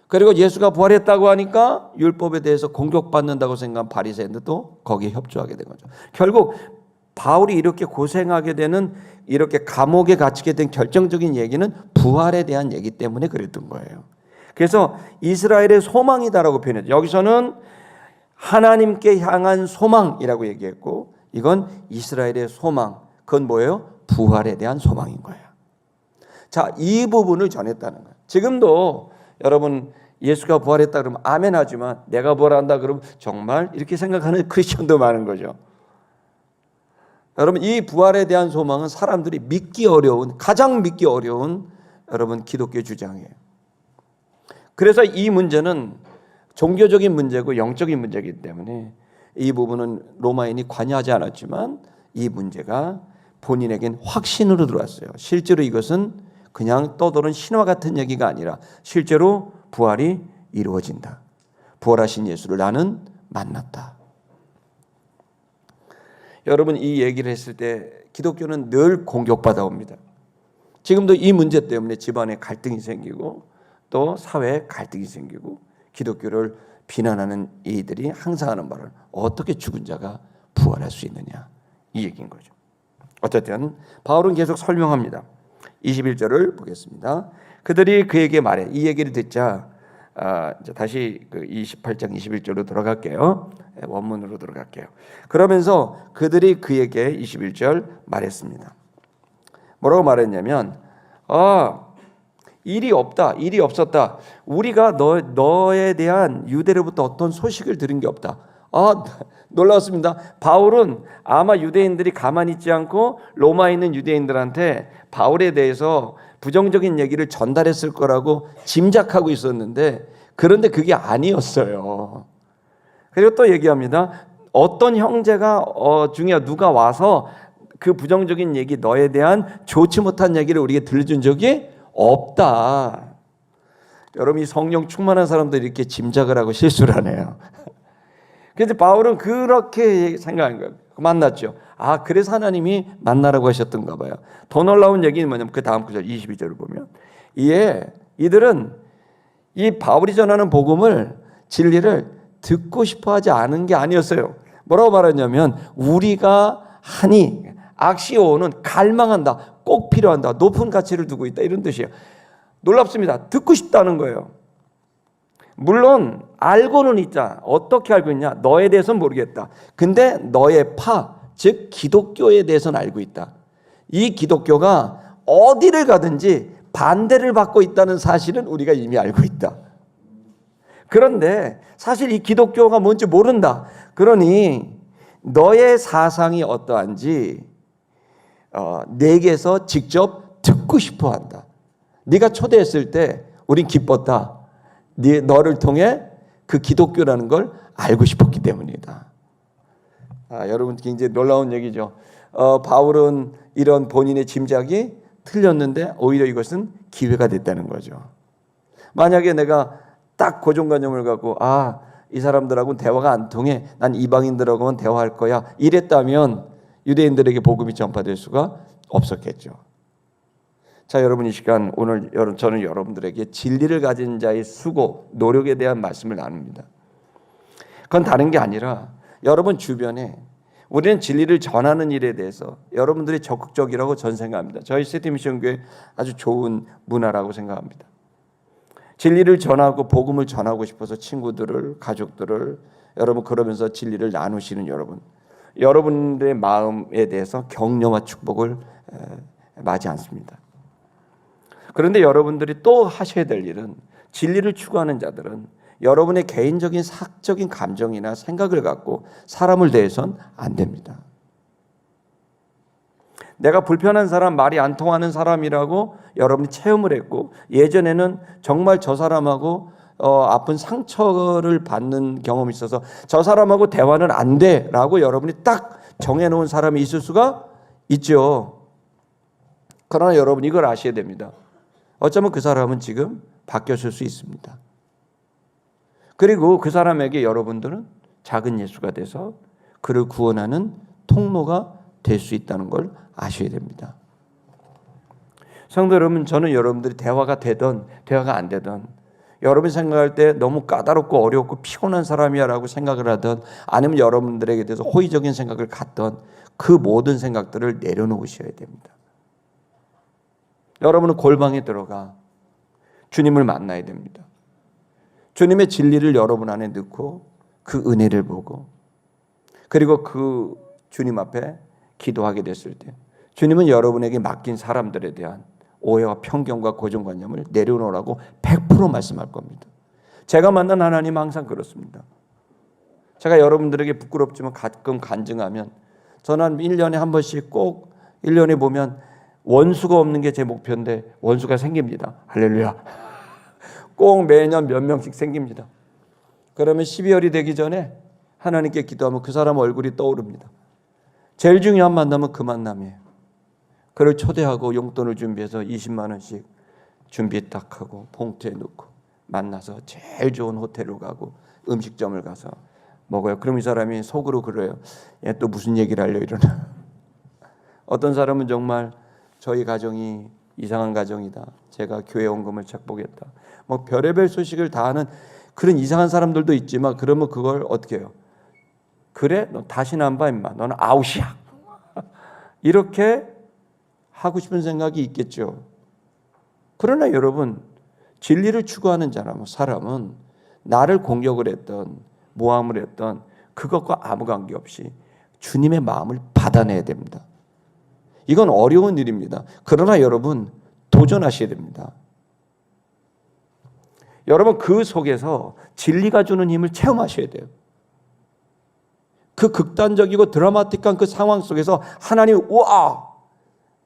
그리고 예수가 부활했다고 하니까 율법에 대해서 공격받는다고 생각한 바리새인들도 거기에 협조하게 된 거죠. 결국 바울이 이렇게 고생하게 되는 이렇게 감옥에 갇히게 된 결정적인 얘기는 부활에 대한 얘기 때문에 그랬던 거예요. 그래서 이스라엘의 소망이다라고 표현했죠. 여기서는 하나님께 향한 소망이라고 얘기했고 이건 이스라엘의 소망. 그건 뭐예요? 부활에 대한 소망인 거예요. 자, 이 부분을 전했다는 거예요. 지금도 여러분 예수가 부활했다 그러면 아멘 하지만 내가 부활한다 그러면 정말 이렇게 생각하는 크리스천도 많은 거죠. 여러분 이 부활에 대한 소망은 사람들이 믿기 어려운 가장 믿기 어려운 여러분 기독교 주장이에요. 그래서 이 문제는 종교적인 문제고 영적인 문제이기 때문에 이 부분은 로마인이 관여하지 않았지만 이 문제가 본인에겐 확신으로 들어왔어요. 실제로 이것은 그냥 떠도는 신화 같은 얘기가 아니라 실제로 부활이 이루어진다. 부활하신 예수를 나는 만났다. 여러분 이 얘기를 했을 때 기독교는 늘 공격받아 옵니다. 지금도 이 문제 때문에 집안에 갈등이 생기고 또 사회에 갈등이 생기고 기독교를 비난하는 이들이 항상 하는 말은 어떻게 죽은 자가 부활할 수 있느냐 이 얘기인 거죠. 어쨌든 바울은 계속 설명합니다. 21절을 보겠습니다. 그들이 그에게 말해. 이 얘기를 듣자 이제 다시 그 28장 21절로 돌아갈게요. 원문으로 들어갈게요. 그러면서 그들이 그에게 21절 말했습니다. 뭐라고 말했냐면 일이 없다. 일이 없었다. 우리가 너에 대한 유대로부터 어떤 소식을 들은 게 없다. 놀라웠습니다. 바울은 아마 유대인들이 가만히 있지 않고 로마에 있는 유대인들한테 바울에 대해서 부정적인 얘기를 전달했을 거라고 짐작하고 있었는데 그런데 그게 아니었어요. 그리고 또 얘기합니다. 어떤 형제가 중에 누가 와서 그 부정적인 얘기 너에 대한 좋지 못한 얘기를 우리에게 들려준 적이 없다. 여러분 이 성령 충만한 사람들이 이렇게 짐작을 하고 실수를 하네요. 그래서 바울은 그렇게 생각한 거예요. 만났죠. 그래서 하나님이 만나라고 하셨던가 봐요. 더 놀라운 얘기는 뭐냐면 그 다음 구절 22절을 보면 이들은 이 바울이 전하는 복음을 진리를 듣고 싶어 하지 않은 게 아니었어요. 뭐라고 말했냐면 우리가 하니 악시오는 갈망한다. 꼭 필요한다. 높은 가치를 두고 있다. 이런 뜻이에요. 놀랍습니다. 듣고 싶다는 거예요. 물론 알고는 있자. 어떻게 알고 있냐? 너에 대해서는 모르겠다. 근데 너의 즉 기독교에 대해서는 알고 있다. 이 기독교가 어디를 가든지 반대를 받고 있다는 사실은 우리가 이미 알고 있다. 그런데 사실 이 기독교가 뭔지 모른다. 그러니 너의 사상이 어떠한지 내게서 직접 듣고 싶어 한다. 네가 초대했을 때 우린 기뻤다. 너를 통해 그 기독교라는 걸 알고 싶었기 때문이다. 여러분 굉장히 놀라운 얘기죠. 바울은 이런 본인의 짐작이 틀렸는데 오히려 이것은 기회가 됐다는 거죠. 만약에 내가 딱 고정관념을 갖고 이 사람들하고는 대화가 안 통해. 난 이방인들하고만 대화할 거야. 이랬다면 유대인들에게 복음이 전파될 수가 없었겠죠. 자, 여러분, 이 시간 오늘 저는 여러분들에게 진리를 가진 자의 수고, 노력에 대한 말씀을 나눕니다. 그건 다른 게 아니라 여러분 주변에 우리는 진리를 전하는 일에 대해서 여러분들이 적극적이라고 저는 생각합니다. 저희 시티미션교회 아주 좋은 문화라고 생각합니다. 진리를 전하고 복음을 전하고 싶어서 친구들을, 가족들을, 여러분 그러면서 진리를 나누시는 여러분들의 마음에 대해서 격려와 축복을 맞이 않습니다. 그런데 여러분들이 또 하셔야 될 일은, 진리를 추구하는 자들은 여러분의 개인적인 사적인 감정이나 생각을 갖고 사람을 대해서는 안 됩니다. 내가 불편한 사람, 말이 안 통하는 사람이라고 여러분이 체험을 했고, 예전에는 정말 저 사람하고 아픈 상처를 받는 경험이 있어서 저 사람하고 대화는 안 돼라고 여러분이 딱 정해놓은 사람이 있을 수가 있죠. 그러나 여러분 이걸 아셔야 됩니다. 어쩌면 그 사람은 지금 바뀌었을 수 있습니다. 그리고 그 사람에게 여러분들은 작은 예수가 돼서 그를 구원하는 통로가 될 수 있다는 걸 아셔야 됩니다. 성도 여러분, 저는 여러분들이 대화가 되든 대화가 안 되든, 여러분 생각할 때 너무 까다롭고 어렵고 피곤한 사람이야 라고 생각을 하든, 아니면 여러분들에게 대해서 호의적인 생각을 갖든, 그 모든 생각들을 내려놓으셔야 됩니다. 여러분은 골방에 들어가 주님을 만나야 됩니다. 주님의 진리를 여러분 안에 넣고 그 은혜를 보고, 그리고 그 주님 앞에 기도하게 됐을 때 주님은 여러분에게 맡긴 사람들에 대한 오해와 편견과 고정관념을 내려놓으라고 100% 말씀할 겁니다. 제가 만난 하나님은 항상 그렇습니다. 제가 여러분들에게 부끄럽지만 가끔 간증하면, 저는 한 1년에 한 번씩 꼭 1년에 보면 원수가 없는 게 제 목표인데 원수가 생깁니다. 할렐루야. 꼭 매년 몇 명씩 생깁니다. 그러면 12월이 되기 전에 하나님께 기도하면 그 사람 얼굴이 떠오릅니다. 제일 중요한 만남은 그 만남이에요. 그를 초대하고 용돈을 준비해서 20만 원씩 준비 딱 하고 봉투에 넣고 만나서 제일 좋은 호텔로 가고 음식점을 가서 먹어요. 그럼 이 사람이 속으로 그래요. 얘 또 무슨 얘기를 하려 이러나. 어떤 사람은 정말 저희 가정이 이상한 가정이다, 제가 교회 원금을 착복했다, 뭐 별의별 소식을 다 하는 그런 이상한 사람들도 있지만, 그러면 그걸 어떻게 해요? 그래? 너 다시는 안 봐 임마. 너는 아웃이야. 이렇게 하고 싶은 생각이 있겠죠. 그러나 여러분, 진리를 추구하는 사람은 나를 공격을 했던 모함을 했던 그것과 아무 관계없이 주님의 마음을 받아내야 됩니다. 이건 어려운 일입니다. 그러나 여러분 도전하셔야 됩니다. 여러분 그 속에서 진리가 주는 힘을 체험하셔야 돼요. 그 극단적이고 드라마틱한 그 상황 속에서 하나님, 우와,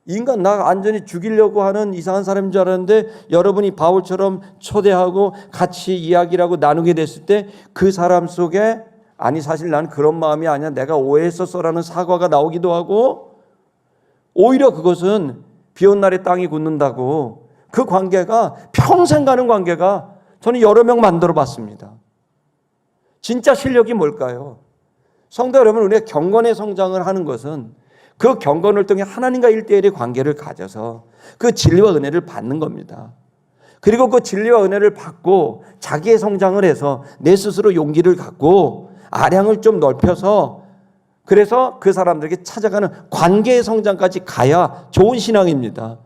인간 나 완전히 죽이려고 하는 이상한 사람인 줄 알았는데 여러분이 바울처럼 초대하고 같이 이야기를 하고 나누게 됐을 때 그 사람 속에, 아니 사실 난 그런 마음이 아니야, 내가 오해했었어라는 사과가 나오기도 하고, 오히려 그것은 비온 날에 땅이 굳는다고, 그 관계가 평생 가는 관계가 저는 여러 명 만들어 봤습니다. 진짜 실력이 뭘까요? 성도 여러분, 우리가 경건의 성장을 하는 것은 그 경건을 통해 하나님과 1대1의 관계를 가져서 그 진리와 은혜를 받는 겁니다. 그리고 그 진리와 은혜를 받고 자기의 성장을 해서 내 스스로 용기를 갖고 아량을 좀 넓혀서, 그래서 그 사람들에게 찾아가는 관계의 성장까지 가야 좋은 신앙입니다.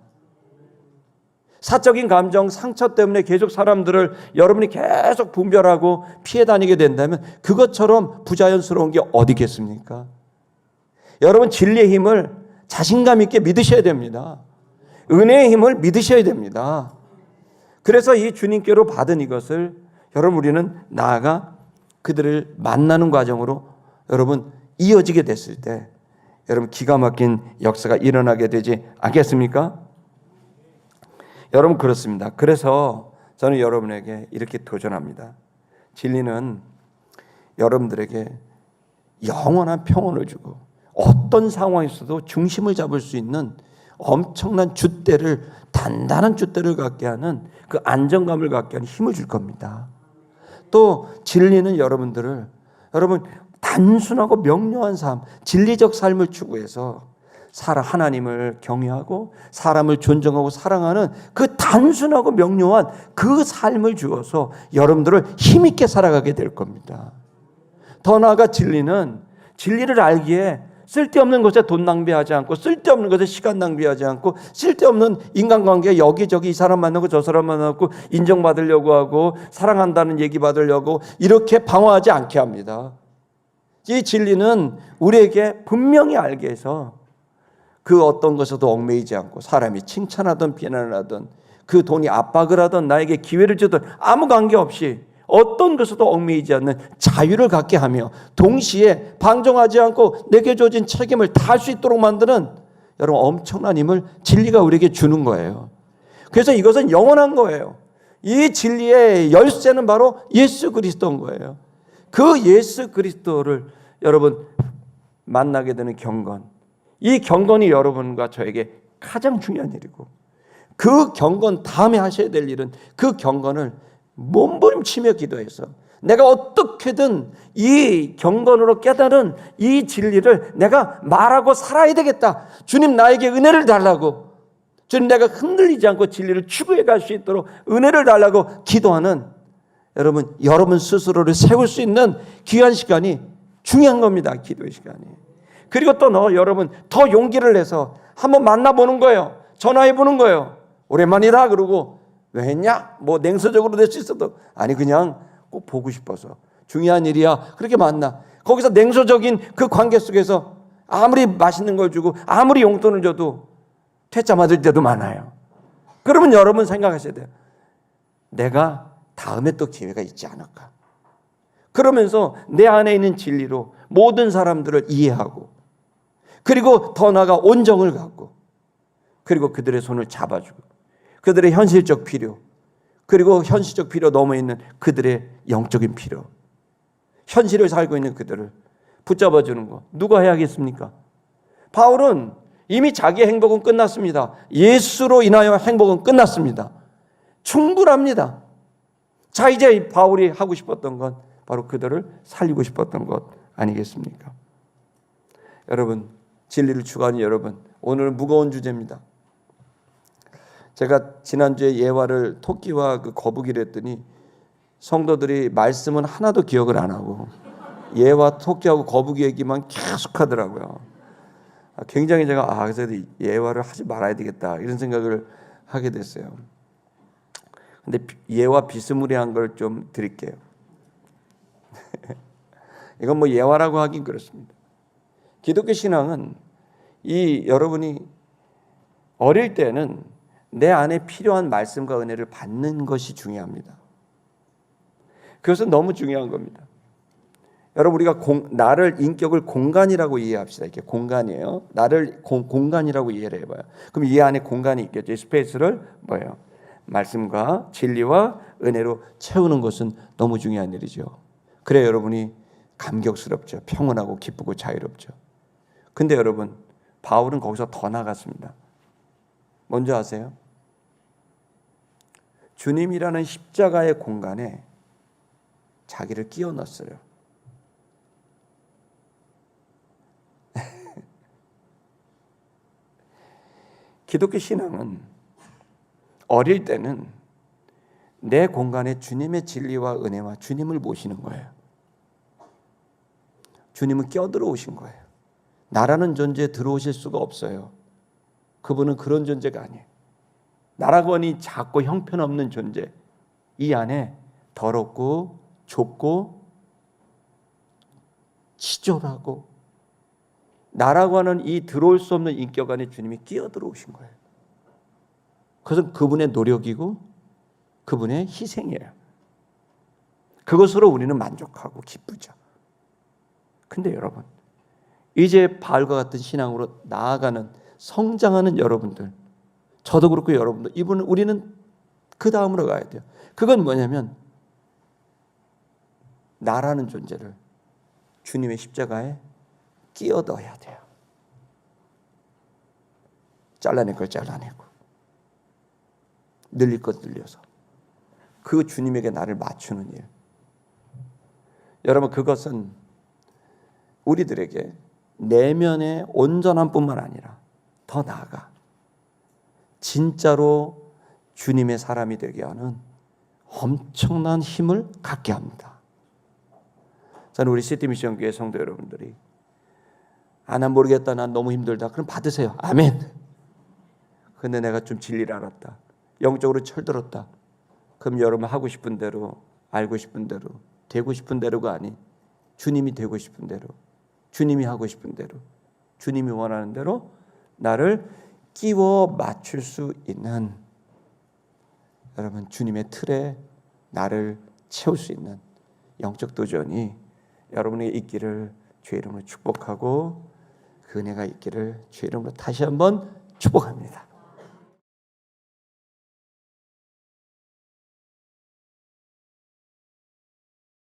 사적인 감정, 상처 때문에 계속 사람들을 여러분이 계속 분별하고 피해 다니게 된다면 그것처럼 부자연스러운 게 어디겠습니까? 여러분 진리의 힘을 자신감 있게 믿으셔야 됩니다. 은혜의 힘을 믿으셔야 됩니다. 그래서 이 주님께로 받은 이것을 여러분 우리는 나아가 그들을 만나는 과정으로 여러분 이어지게 됐을 때 여러분 기가 막힌 역사가 일어나게 되지 않겠습니까? 여러분 그렇습니다. 그래서 저는 여러분에게 이렇게 도전합니다. 진리는 여러분들에게 영원한 평온을 주고 어떤 상황에서도 중심을 잡을 수 있는 엄청난 단단한 줏대를 갖게 하는 그 안정감을 갖게 하는 힘을 줄 겁니다. 또 진리는 여러분 단순하고 명료한 삶, 진리적 삶을 추구해서 하나님을 경외하고 사람을 존중하고 사랑하는 그 단순하고 명료한 그 삶을 주어서 여러분들을 힘있게 살아가게 될 겁니다. 더 나아가 진리를 알기에 쓸데없는 것에 돈 낭비하지 않고, 쓸데없는 것에 시간 낭비하지 않고, 쓸데없는 인간관계 여기저기 이 사람 만나고 저 사람 만나고 인정받으려고 하고 사랑한다는 얘기 받으려고 이렇게 방어하지 않게 합니다. 이 진리는 우리에게 분명히 알게 해서 그 어떤 것에도 얽매이지 않고, 사람이 칭찬하든 비난을 하든 그 돈이 압박을 하든 나에게 기회를 주든 아무 관계없이 어떤 것에도 얽매이지 않는 자유를 갖게 하며, 동시에 방종하지 않고 내게 주어진 책임을 다할 수 있도록 만드는 여러분 엄청난 힘을 진리가 우리에게 주는 거예요. 그래서 이것은 영원한 거예요. 이 진리의 열쇠는 바로 예수 그리스도인 거예요. 그 예수 그리스도를 여러분 만나게 되는 경건, 이 경건이 여러분과 저에게 가장 중요한 일이고, 그 경건 다음에 하셔야 될 일은 그 경건을 몸부림치며 기도해서 내가 어떻게든 이 경건으로 깨달은 이 진리를 내가 말하고 살아야 되겠다. 주님 나에게 은혜를 달라고, 주님 내가 흔들리지 않고 진리를 추구해 갈 수 있도록 은혜를 달라고 기도하는 여러분 스스로를 세울 수 있는 귀한 시간이 중요한 겁니다. 기도의 시간이. 그리고 또 여러분 더 용기를 내서 한번 만나보는 거예요. 전화해보는 거예요. 오랜만이다 그러고 왜 했냐? 뭐 냉소적으로 될 수 있어도, 아니 그냥 꼭 보고 싶어서 중요한 일이야. 그렇게 만나. 거기서 냉소적인 그 관계 속에서 아무리 맛있는 걸 주고 아무리 용돈을 줘도 퇴짜 맞을 때도 많아요. 그러면 여러분 생각하셔야 돼요. 내가 다음에 또 기회가 있지 않을까. 그러면서 내 안에 있는 진리로 모든 사람들을 이해하고, 그리고 더 나아가 온정을 갖고, 그리고 그들의 손을 잡아주고, 그들의 현실적 필요, 그리고 현실적 필요 넘어 있는 그들의 영적인 필요, 현실을 살고 있는 그들을 붙잡아주는 거 누가 해야겠습니까? 바울은 이미 자기의 행복은 끝났습니다. 예수로 인하여 행복은 끝났습니다. 충분합니다. 자, 이제 바울이 하고 싶었던 건 바로 그들을 살리고 싶었던 것 아니겠습니까? 여러분, 진리를 추구하는 여러분, 오늘은 무거운 주제입니다. 제가 지난주에 예화를 토끼와 그 거북이를 했더니 성도들이 말씀은 하나도 기억을 안 하고 예화 토끼하고 거북이 얘기만 계속 하더라고요. 굉장히 제가 그래서 예화를 하지 말아야 되겠다 이런 생각을 하게 됐어요. 근데 예화 비스무리한 걸 좀 드릴게요. 이건 뭐 예화라고 하긴 그렇습니다. 기독교 신앙은 여러분이 어릴 때는 내 안에 필요한 말씀과 은혜를 받는 것이 중요합니다. 그것은 너무 중요한 겁니다. 여러분 우리가 나를 인격을 공간이라고 이해합시다. 이렇게 공간이에요. 나를 공간이라고 이해를 해봐요. 그럼 이 안에 공간이 있겠죠. 스페이스를 뭐예요? 말씀과 진리와 은혜로 채우는 것은 너무 중요한 일이죠. 그래 여러분이 감격스럽죠. 평온하고 기쁘고 자유롭죠. 근데 여러분 바울은 거기서 더 나갔습니다. 뭔지 아세요? 주님이라는 십자가의 공간에 자기를 끼워 넣었어요. 기독교 신앙은 어릴 때는 내 공간에 주님의 진리와 은혜와 주님을 모시는 거예요. 주님은 껴들어오신 거예요. 나라는 존재에 들어오실 수가 없어요. 그분은 그런 존재가 아니에요. 나라고 하니 작고 형편없는 존재, 이 안에 더럽고 좁고 치졸하고 나라고 하는 이 들어올 수 없는 인격 안에 주님이 끼어 들어오신 거예요. 그것은 그분의 노력이고 그분의 희생이에요. 그것으로 우리는 만족하고 기쁘죠. 근데 여러분, 이제 바울과 같은 신앙으로 나아가는 성장하는 여러분들, 저도 그렇고 여러분들, 우리는 그 다음으로 가야 돼요. 그건 뭐냐면 나라는 존재를 주님의 십자가에 끼어 넣어야 돼요. 잘라낼 걸 잘라내고 늘릴 것 늘려서 그 주님에게 나를 맞추는 일, 여러분, 그것은 우리들에게 내면의 온전함뿐만 아니라 더 나아가 진짜로 주님의 사람이 되게 하는 엄청난 힘을 갖게 합니다. 저는 우리 시티미션교회 성도 여러분들이 난 모르겠다, 난 너무 힘들다, 그럼 받으세요. 아멘. 근데 내가 좀 진리를 알았다, 영적으로 철들었다, 그럼 여러분 하고 싶은 대로, 알고 싶은 대로, 되고 싶은 대로가 아닌 주님이 되고 싶은 대로, 주님이 하고 싶은 대로, 주님이 원하는 대로 나를 끼워 맞출 수 있는, 여러분, 주님의 틀에 나를 채울 수 있는 영적 도전이 여러분에게 있기를 주의 이름으로 축복하고, 그 은혜가 있기를 주의 이름으로 다시 한번 축복합니다.